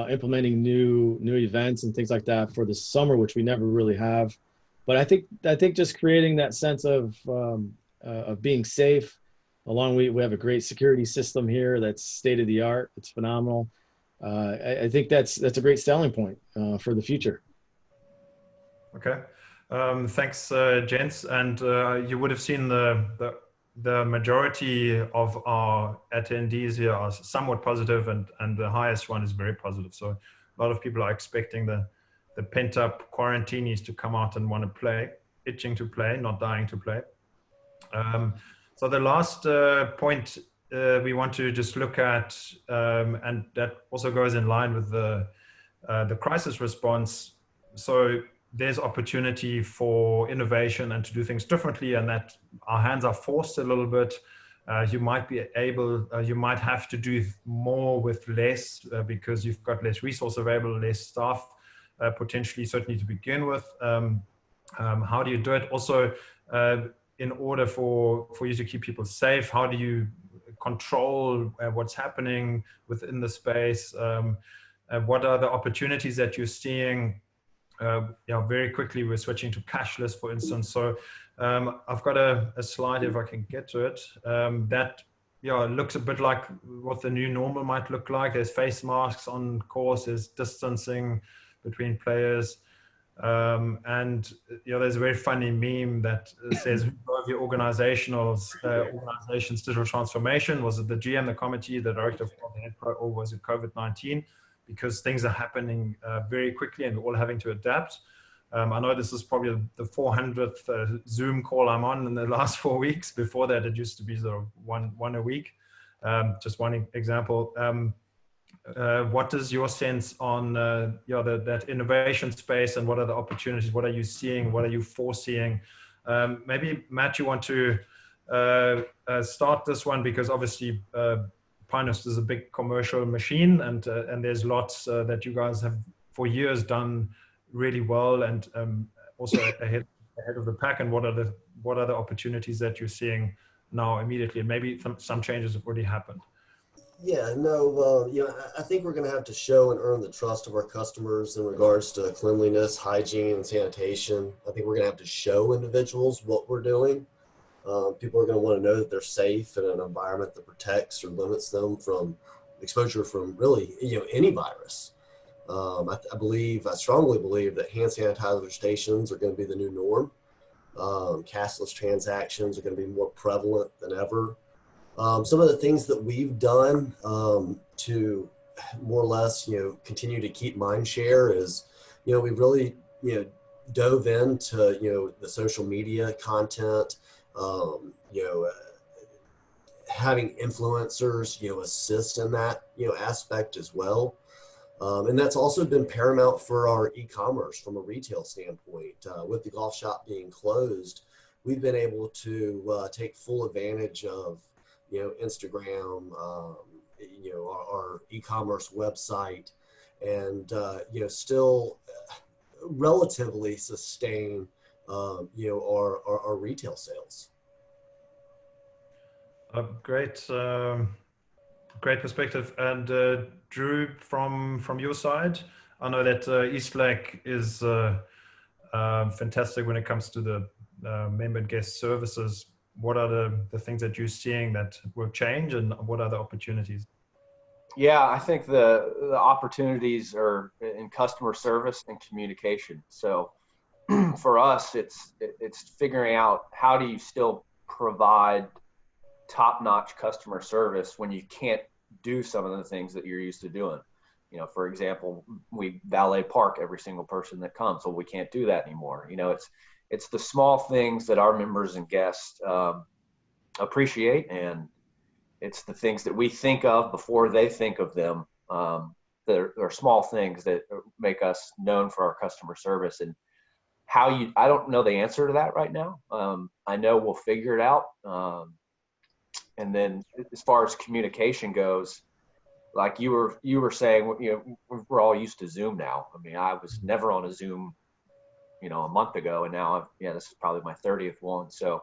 implementing new events and things like that for the summer, which we never really have. But I think just creating that sense of being safe. We have a great security system here that's state of the art. It's phenomenal. I think that's a great selling point for the future. Okay, thanks, gents. And you would have seen the majority of our attendees here are somewhat positive, and the highest one is very positive. So a lot of people are expecting the pent-up quarantinis to come out and want to play, itching to play, not dying to play. So the last point we want to just look at, and that also goes in line with the crisis response. So there's opportunity for innovation and to do things differently, and that our hands are forced a little bit. You might have to do more with less because you've got less resource available, less staff, potentially, certainly to begin with. How do you do it? Also, in order for you to keep people safe, how do you control what's happening within the space? What are the opportunities that you're seeing? Very quickly, we're switching to cashless, for instance. So I've got a slide, if I can get to it, that looks a bit like what the new normal might look like. There's face masks on course, there's distancing between players. And there's a very funny meme that says, who drove your organization's digital transformation? Was it the GM, the committee, the director of the head pro, or was it COVID-19? Because things are happening very quickly and we're all having to adapt. I know this is probably the 400th Zoom call I'm on in the last 4 weeks. Before that, it used to be sort of one a week. Just one example. What is your sense on that innovation space, and what are the opportunities? What are you seeing? What are you foreseeing? Maybe Matt, you want to start this one, because obviously Pinehurst is a big commercial machine, and there's lots that you guys have for years done really well, and also ahead of the pack. And what are the opportunities that you're seeing now immediately? And maybe some changes have already happened. Yeah, no, I think we're going to have to show and earn the trust of our customers in regards to cleanliness, hygiene, and sanitation. I think we're going to have to show individuals what we're doing. People are going to want to know that they're safe in an environment that protects or limits them from exposure from really, any virus. I strongly believe that hand sanitizer stations are going to be the new norm. Cashless transactions are going to be more prevalent than ever. Some of the things that we've done to more or less, continue to keep mind share is, we've really, dove into, the social media content, having influencers, assist in that, aspect as well. And that's also been paramount for our e-commerce from a retail standpoint. With the golf shop being closed, we've been able to take full advantage of Instagram, our e-commerce website, and still relatively sustain our retail sales. Great, great perspective. And Drew, from your side, I know that Eastlake is fantastic when it comes to the member and guest services. What are the things that you're seeing that will change, and what are the opportunities? Yeah, I think the opportunities are in customer service and communication. So for us, it's figuring out how do you still provide top-notch customer service when you can't do some of the things that you're used to doing. For example, we valet park every single person that comes. Well, we can't do that anymore. It's the small things that our members and guests appreciate, and it's the things that we think of before they think of them. That are small things that make us known for our customer service. And I don't know the answer to that right now. I know we'll figure it out. And then as far as communication goes, like you were saying, we're all used to Zoom now. I mean, I was never on a Zoom, a month ago, and now this is probably my 30th one. So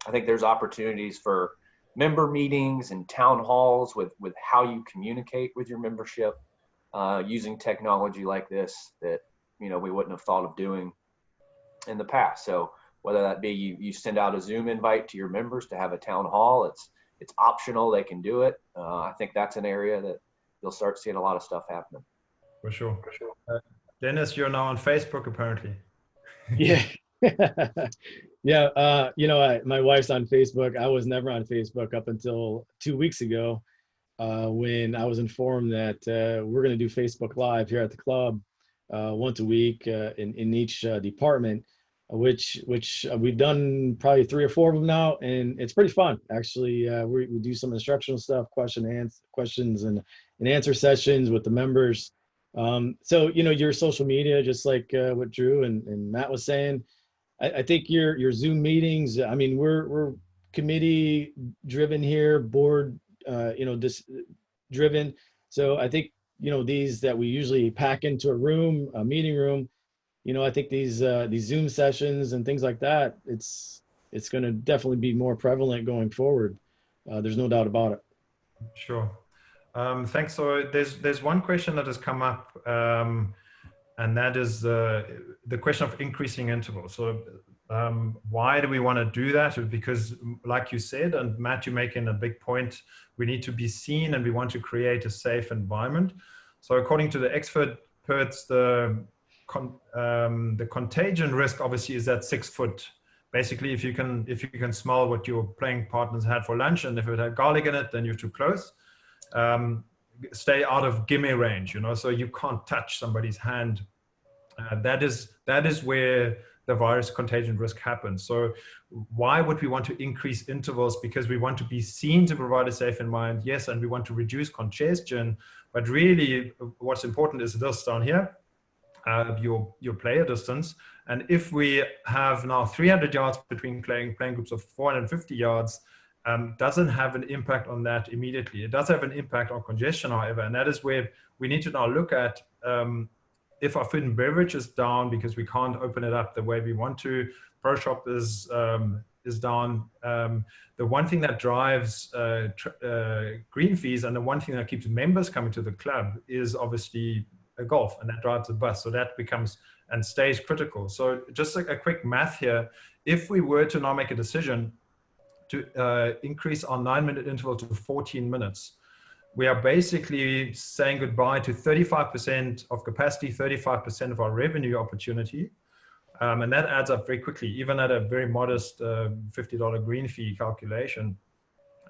I think there's opportunities for member meetings and town halls with how you communicate with your membership, using technology like this that, we wouldn't have thought of doing in the past. So whether that be you send out a Zoom invite to your members to have a town hall, it's optional, they can do it. I think that's an area that you'll start seeing a lot of stuff happening. For sure. Dennis, you're now on Facebook apparently. Yeah. Yeah. My wife's on Facebook. I was never on Facebook up until 2 weeks ago, when I was informed that we're going to do Facebook Live here at the club once a week in each department, which we've done probably 3 or 4 of them now, and it's pretty fun. Actually, we do some instructional stuff, questions and answer sessions with the members. So your social media, just like what Drew and Matt was saying, I think your Zoom meetings, I mean, we're committee driven here, board driven. So I think these that we usually pack into a meeting room, I think these Zoom sessions and things like that, it's going to definitely be more prevalent going forward. There's no doubt about it. Sure. Thanks. So there's one question that has come up, and that is the question of increasing intervals. So why do we want to do that? Because like you said, and Matt, you're making a big point, we need to be seen and we want to create a safe environment. So according to the experts, the contagion risk obviously is at 6 foot. Basically, if you can smell what your playing partners had for lunch, and if it had garlic in it, then you're too close. Stay out of gimme range, so you can't touch somebody's hand. That is where the virus contagion risk happens. So why would we want to increase intervals? Because we want to be seen to provide a safe environment, yes, and we want to reduce congestion. But really, what's important is this down here, your player distance. And if we have now 300 yards between playing groups of 450 yards, doesn't have an impact on that immediately. It does have an impact on congestion, however, and that is where we need to now look at if our food and beverage is down because we can't open it up the way we want to. Pro Shop is down. The one thing that drives green fees and the one thing that keeps members coming to the club is obviously golf, and that drives the bus. So that becomes and stays critical. So just a quick math here. If we were to now make a decision to increase our 9-minute interval to 14 minutes, we are basically saying goodbye to 35% of capacity, 35% of our revenue opportunity. And that adds up very quickly, even at a very modest $50 green fee calculation.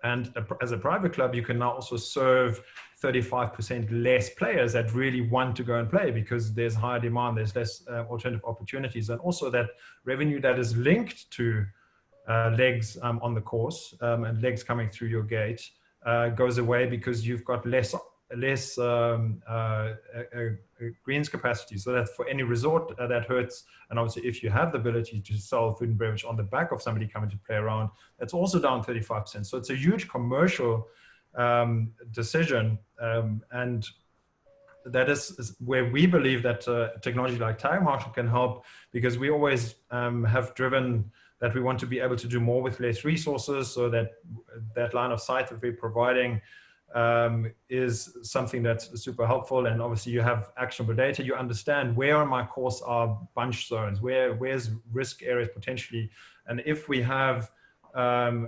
And as a private club, you can now also serve 35% less players that really want to go and play because there's higher demand, there's less alternative opportunities. And also that revenue that is linked to legs on the course and legs coming through your gate goes away because you've got less greens capacity. So that for any resort that hurts. And obviously if you have the ability to sell food and beverage on the back of somebody coming to play around, that's also down 35%. So it's a huge commercial decision. And that is where we believe that technology like Tagmarshal can help, because we always have driven that we want to be able to do more with less resources, so that that line of sight that we're providing is something that's super helpful. And obviously you have actionable data, you understand where on my course are bunch zones, where's risk areas potentially. And if we have a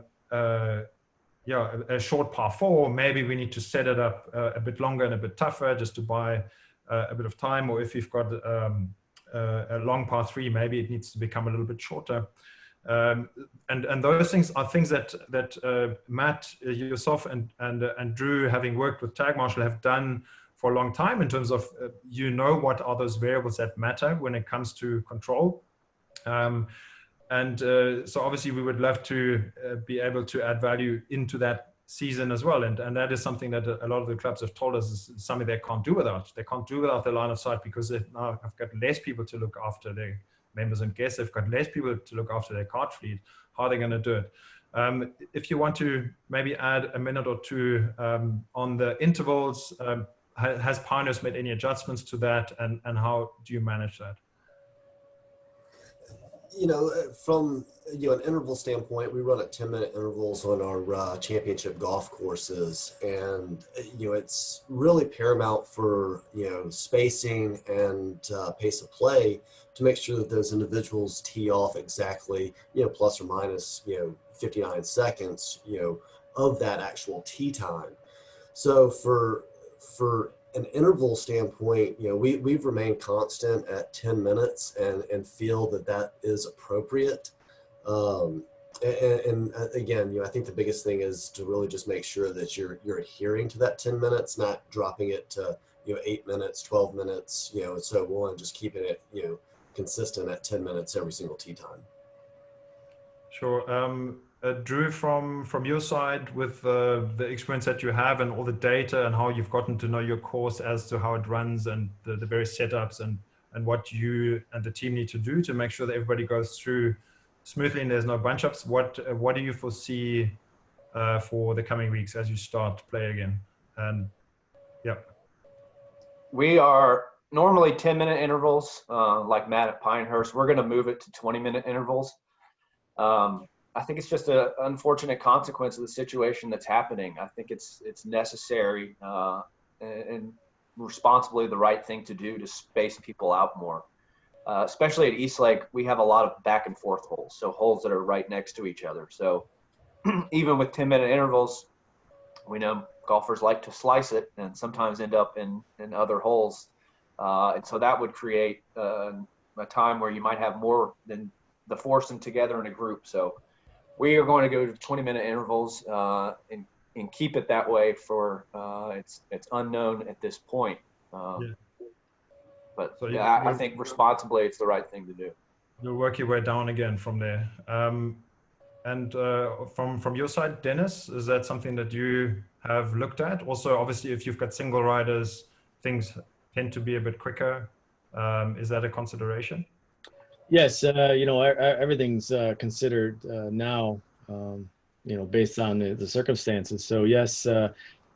short par 4, maybe we need to set it up a bit longer and a bit tougher just to buy a bit of time. Or if you've got a long par 3, maybe it needs to become a little bit shorter. And those things are things that Matt, yourself, and Drew, having worked with Tagmarshal, have done for a long time in terms of what are those variables that matter when it comes to control. So obviously we would love to be able to add value into that season as well. And that is something that a lot of the clubs have told us is something they can't do without. They can't do without the line of sight, because they now have got less people to look after their members and guests. They've got less people to look after their card fleet. How are they going to do it? If you want to maybe add a minute or two on the intervals, has Pinehurst made any adjustments to that, and how do you manage that? From an interval standpoint, we run at 10-minute intervals on our championship golf courses, and it's really paramount for spacing and pace of play to make sure that those individuals tee off exactly plus or minus 59 seconds of that actual tee time. So for an interval standpoint, we've remained constant at 10 minutes and feel that is appropriate. And again, I think the biggest thing is to really just make sure that you're adhering to that 10 minutes, not dropping it to 8 minutes, 12 minutes, and so on, just keeping it consistent at 10 minutes every single tee time. Sure. Drew, from your side, with the experience that you have and all the data and how you've gotten to know your course as to how it runs and the various setups and what you and the team need to do to make sure that everybody goes through smoothly and there's no bunch ups, what do you foresee for the coming weeks as you start to play again? And we are normally 10-minute intervals, like Matt at Pinehurst. We're going to move it to 20-minute intervals. I think it's just an unfortunate consequence of the situation that's happening. I think it's necessary and responsibly the right thing to do to space people out more. Especially at Eastlake, we have a lot of back and forth holes, so holes that are right next to each other. So even with 10-minute intervals, we know golfers like to slice it and sometimes end up in other holes. And so that would create a time where you might have more than the force them together in a group. So we are going to go to 20-minute intervals and keep it that way for it's unknown at this point. But so I think responsibly it's the right thing to do. You'll work your way down again from there. And from your side, Dennis, is that something that you have looked at? Also, obviously, if you've got single riders, things tend to be a bit quicker. Is that a consideration? Yes, everything's considered now, based on the circumstances. So yes,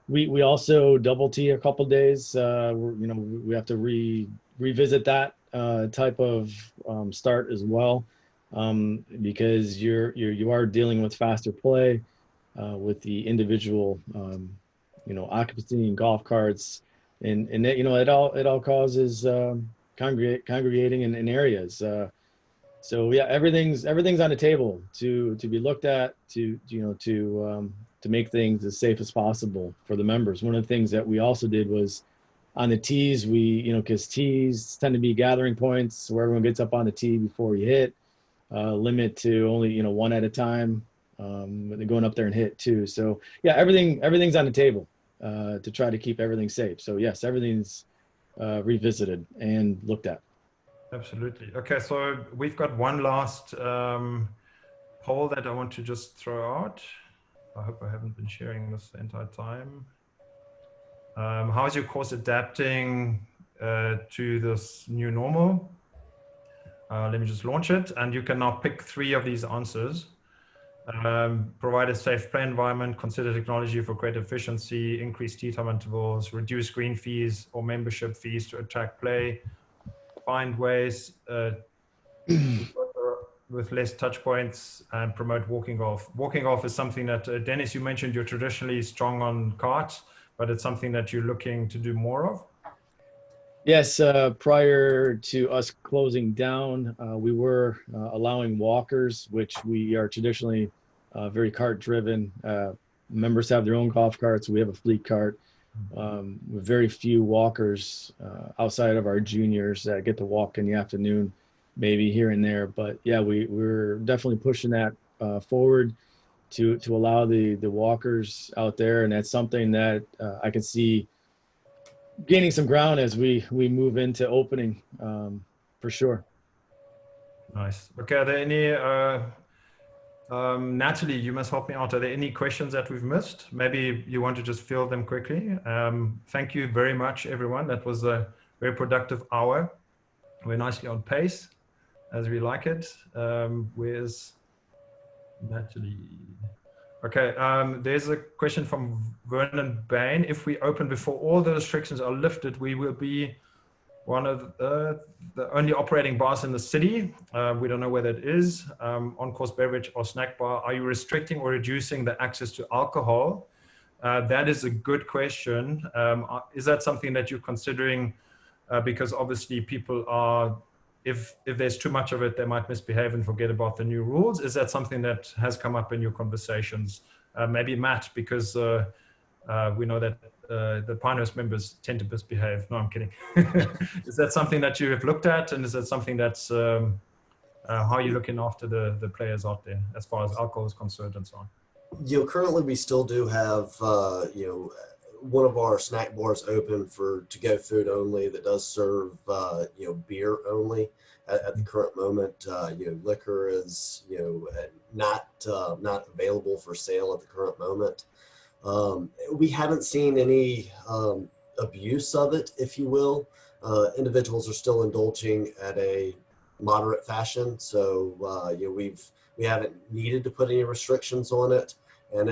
we also double tee a couple days. We have to revisit that type of start as well, because you are dealing with faster play with the individual, occupancy and golf carts, and it all causes congregating in areas. So yeah, everything's on the table to be looked at to make things as safe as possible for the members. One of the things that we also did was on the tees, because tees tend to be gathering points where everyone gets up on the tee before you hit, limit to only, one at a time, going up there and hit too. So yeah, everything's on the table to try to keep everything safe. So yes, everything's revisited and looked at. Absolutely. Okay, so we've got one last poll that I want to just throw out. I hope I haven't been sharing this the entire time. How is your course adapting to this new normal? Let me just launch it, and you can now pick 3 of these answers. provide a safe play environment, consider technology for greater efficiency, increase tee time intervals, reduce green fees or membership fees to attract play, find ways with less touch points, and promote walking golf. Walking golf is something that, Dennis, you mentioned you're traditionally strong on carts, but it's something that you're looking to do more of? Yes, prior to us closing down, we were allowing walkers, which we are traditionally very cart driven. Members have their own golf carts. We have a fleet cart. With very few walkers outside of our juniors that get to walk in the afternoon, maybe here and there. But yeah, we're definitely pushing that forward to allow the walkers out there, and that's something that I can see gaining some ground as we move into opening, for sure. Nice. Okay, are there any Natalie, you must help me out. Are there any questions that we've missed? Maybe you want to just fill them quickly. Thank you very much, everyone. That was a very productive hour. We're nicely on pace, as we like it. Where's Natalie? Okay, there's a question from Vernon Bain. If we open before all the restrictions are lifted, we will be one of the only operating bars in the city. We don't know where that is. On-course beverage or snack bar. Are you restricting or reducing the access to alcohol? That is a good question. Is that something that you're considering? Because obviously people are, if there's too much of it, they might misbehave and forget about the new rules. Is that something that has come up in your conversations? Maybe Matt, because we know that the Pinehurst members tend to misbehave. No, I'm kidding. Is that something that you have looked at? And is that something that's, how are you looking after the players out there as far as alcohol is concerned and so on? Currently we still do have, one of our snack bars open for to-go food only that does serve, beer only at the current moment. Liquor is, not available for sale at the current moment. We haven't seen any abuse of it, if you will. Individuals are still indulging at a moderate fashion, so we haven't needed to put any restrictions on it, and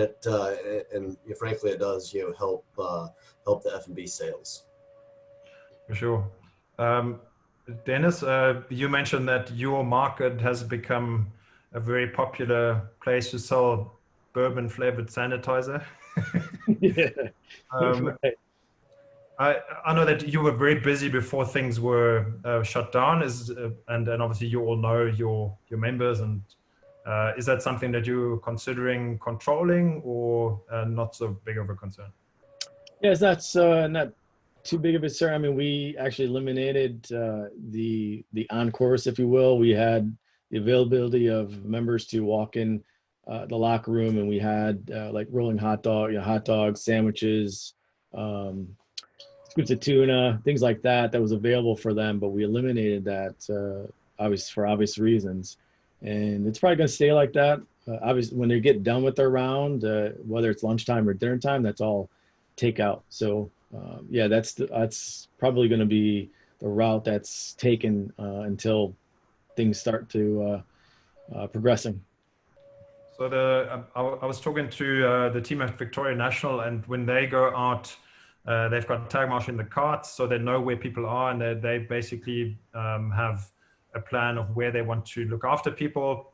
frankly, it does help the F&B sales. For sure. Dennis, you mentioned that your market has become a very popular place to sell bourbon flavored sanitizer. Yeah. Right. I know that you were very busy before things were shut down, and obviously you all know your members, and is that something that you're considering controlling, or not so big of a concern? Yes, that's not too big of a concern. I mean, we actually eliminated the on-course, if you will. We had the availability of members to walk in the locker room, and we had like rolling hot dogs, sandwiches, scoops of tuna, things like that was available for them, but we eliminated that for obvious reasons. And it's probably going to stay like that. Obviously, when they get done with their round, whether it's lunchtime or dinner time, that's all takeout. So yeah, that's probably going to be the route that's taken until things start to progressing. So I was talking to the team at Victoria National, and when they go out, they've got Tagmarshal in the carts, so they know where people are, and they basically have a plan of where they want to look after people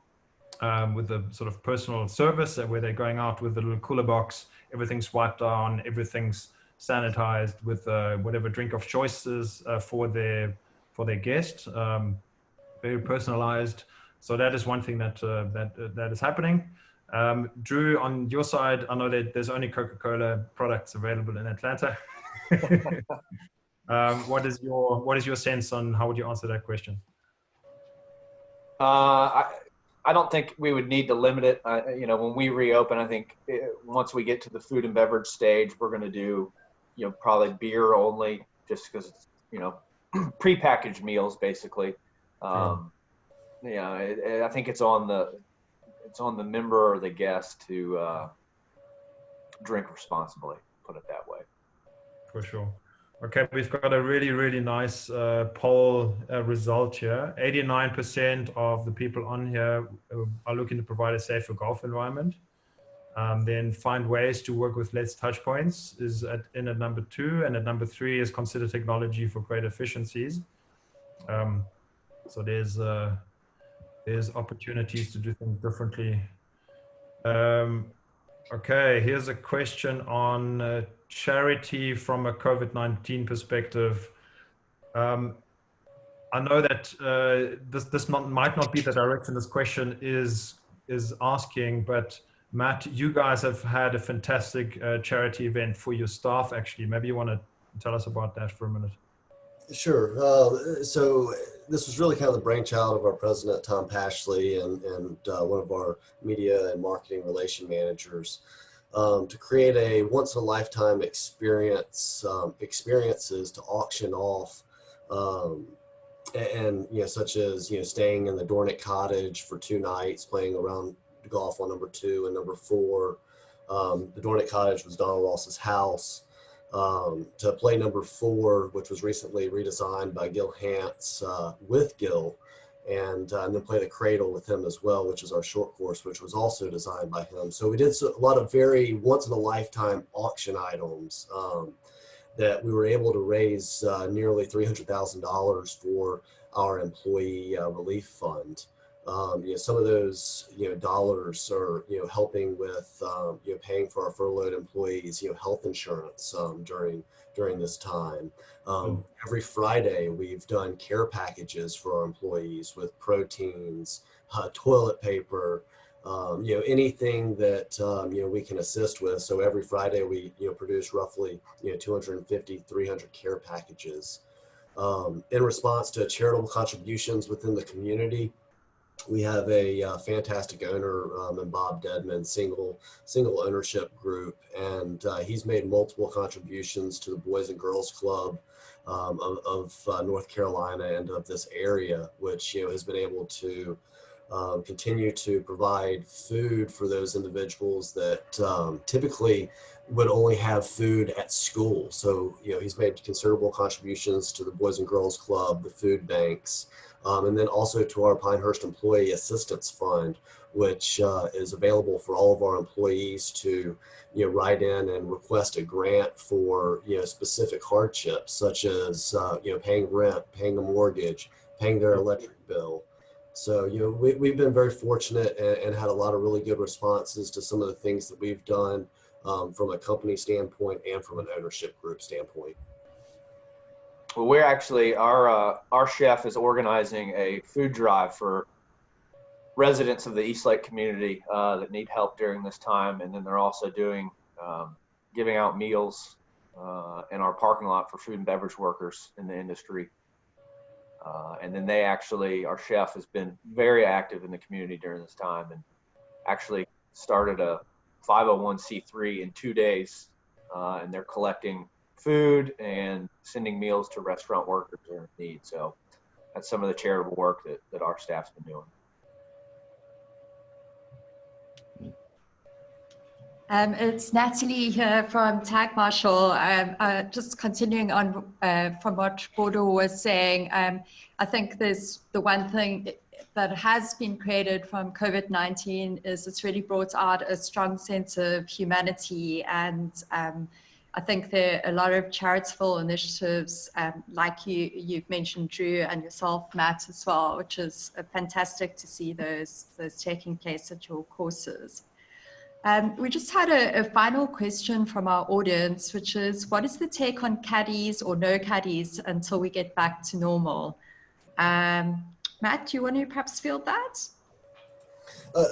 with the sort of personal service, where they're going out with the little cooler box, everything's wiped down, everything's sanitized with whatever drink of choices for their guest, very personalized. So that is one thing that is happening. Drew, on your side, I know that there's only Coca-Cola products available in Atlanta. What is your sense on how would you answer that question? I don't think we would need to limit it. When we reopen, I think once we get to the food and beverage stage, we're going to do, probably beer only, just because it's, prepackaged meals basically. I think it's on the member or the guest to drink responsibly, put it that way. For sure. Okay, we've got a really, really nice poll result here. 89% of the people on here are looking to provide a safer golf environment. Then find ways to work with less touch points is in at number 2, and at number 3 is consider technology for great efficiencies. So there's opportunities to do things differently. Okay, here's a question on charity from a COVID-19 perspective. I know that this might not be the direction this question is asking, but Matt, you guys have had a fantastic charity event for your staff, actually. Maybe you want to tell us about that for a minute. Sure. So this was really kind of the brainchild of our president, Tom Pashley, and one of our media and marketing relation managers, to create a once-in-a-lifetime experiences to auction off, and such as staying in the Dornick Cottage for 2 nights, playing around golf on number 2 and number 4. The Dornick Cottage was Donald Ross's house. To play number 4, which was recently redesigned by Gil Hance with Gil, and then play the Cradle with him as well, which is our short course, which was also designed by him. So we did a lot of very once-in-a-lifetime auction items that we were able to raise nearly $300,000 for our employee relief fund. Some of those dollars are helping with paying for our furloughed employees health insurance during this time. Every Friday we've done care packages for our employees with proteins, toilet paper, anything that we can assist with. So every Friday we produce roughly 250, 300 care packages. In response to charitable contributions within the community, we have a fantastic owner in Bob Dedman, single ownership group, and he's made multiple contributions to the Boys and Girls Club of North Carolina and of this area, which has been able to continue to provide food for those individuals that typically would only have food at school. So he's made considerable contributions to the Boys and Girls Club, the food banks, and then also to our Pinehurst Employee Assistance Fund, which is available for all of our employees to write in and request a grant for specific hardships, such as paying rent, paying a mortgage, paying their electric bill. So we've been very fortunate and had a lot of really good responses to some of the things that we've done from a company standpoint and from an ownership group standpoint. Well, we're actually, our chef is organizing a food drive for residents of the Eastlake community that need help during this time. And then they're also doing, giving out meals in our parking lot for food and beverage workers in the industry. And then our chef has been very active in the community during this time and actually started a 501c3 in 2 days. And they're collecting food and sending meals to restaurant workers who are in need. So that's some of the charitable work that our staff's been doing. It's Natalie here from Tagmarshal. Just continuing on from what Bodo was saying, I think there's the one thing that has been created from COVID-19 is it's really brought out a strong sense of humanity, and I think there are a lot of charitable initiatives like you've mentioned, Drew, and yourself, Matt, as well, which is fantastic to see those taking place at your courses. We just had a final question from our audience, which is, what is the take on caddies or no caddies until we get back to normal? Matt, do you want to perhaps field that?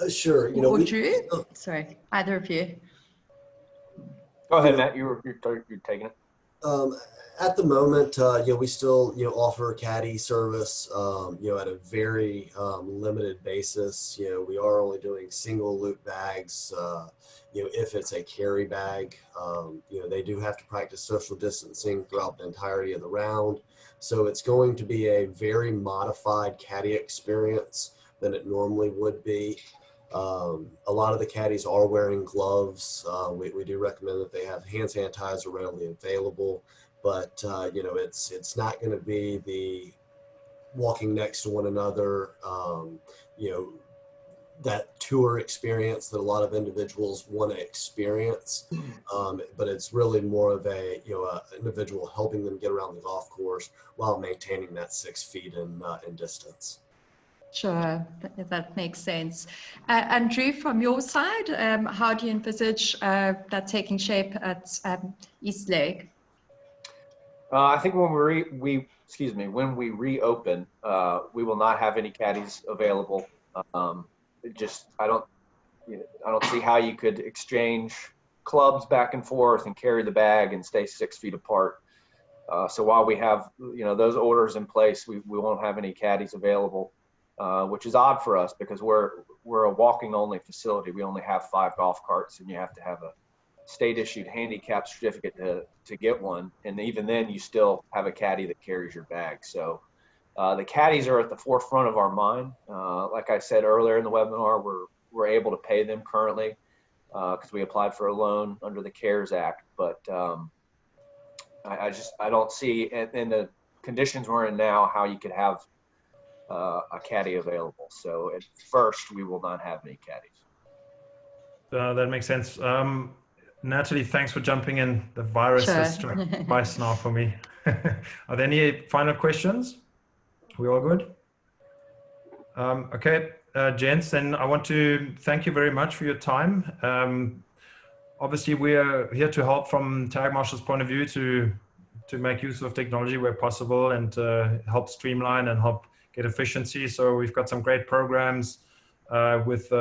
Sure. Or Drew? Sorry, either of you. Go ahead, Matt. You're taking it. At the moment, we still offer caddy service at a very limited basis. We are only doing single loop bags. If it's a carry bag, they do have to practice social distancing throughout the entirety of the round. So it's going to be a very modified caddy experience than it normally would be. A lot of the caddies are wearing gloves. We do recommend that they have hand sanitizer readily available, but you know, it's not going to be the walking next to one another, you know, that tour experience that a lot of individuals want to experience, but it's really more of a, you know, an individual helping them get around the golf course while maintaining that 6 feet in distance. Sure, that makes sense. And Drew, from your side, how do you envisage that taking shape at East Lake? I think when when we reopen, we will not have any caddies available. I don't see how you could exchange clubs back and forth and carry the bag and stay 6 feet apart. So while we have, you know, those orders in place, we won't have any caddies available, which is odd for us because we're a walking only facility. We only have 5 golf carts, and you have to have a state issued handicap certificate to get one. And even then you still have a caddy that carries your bag. So the caddies are at the forefront of our mind. Like I said earlier in the webinar, we're able to pay them currently because we applied for a loan under the CARES Act. But I don't see in the conditions we're in now how you could have a caddy available. So at first, we will not have any caddies. That makes sense. Natalie, thanks for jumping in. The virus has struck twice now for me. Are there any final questions? We all good? Okay, gents, then I want to thank you very much for your time. Obviously, we are here to help from Tagmarshal's point of view to make use of technology where possible and help streamline and help get efficiency. So we've got some great programs with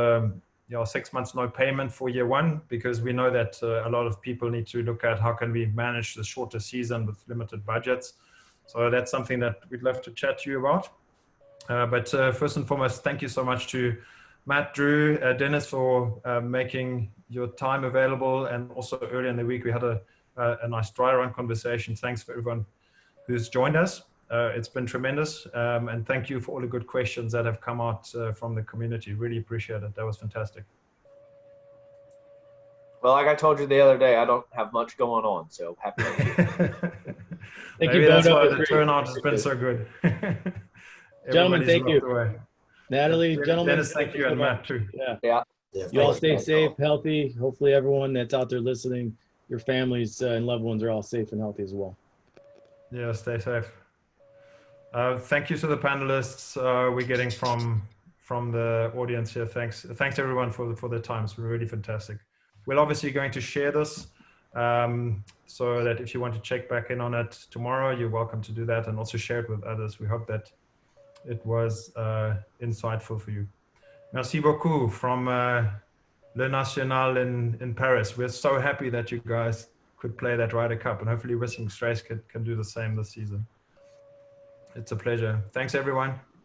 6 months no payment for year 1, because we know that a lot of people need to look at how can we manage the shorter season with limited budgets. So that's something that we'd love to chat to you about. But first and foremost, thank you so much to Matt, Drew, Dennis for making your time available. And also earlier in the week, we had a nice dry run conversation. Thanks for everyone who's joined us. It's been tremendous. And thank you for all the good questions that have come out from the community. Really appreciate it. That was fantastic. Well, like I told you the other day, I don't have much going on, so happy to be here. Maybe that's why the turnout has been so good. Gentlemen, thank you. Natalie, gentlemen, Dennis, thank you, and Matt too. Yeah. You all stay safe, healthy. Hopefully everyone that's out there listening, your families and loved ones are all safe and healthy as well. Yeah, stay safe. Thank you to the panelists we're getting from the audience here. Thanks everyone for the time. It's really fantastic. We're obviously going to share this so that if you want to check back in on it tomorrow, you're welcome to do that, and also share it with others. We hope that it was insightful for you. Merci beaucoup from Le National in Paris. We're so happy that you guys could play that Ryder Cup, and hopefully Whistling Straits can do the same this season. It's a pleasure. Thanks, everyone.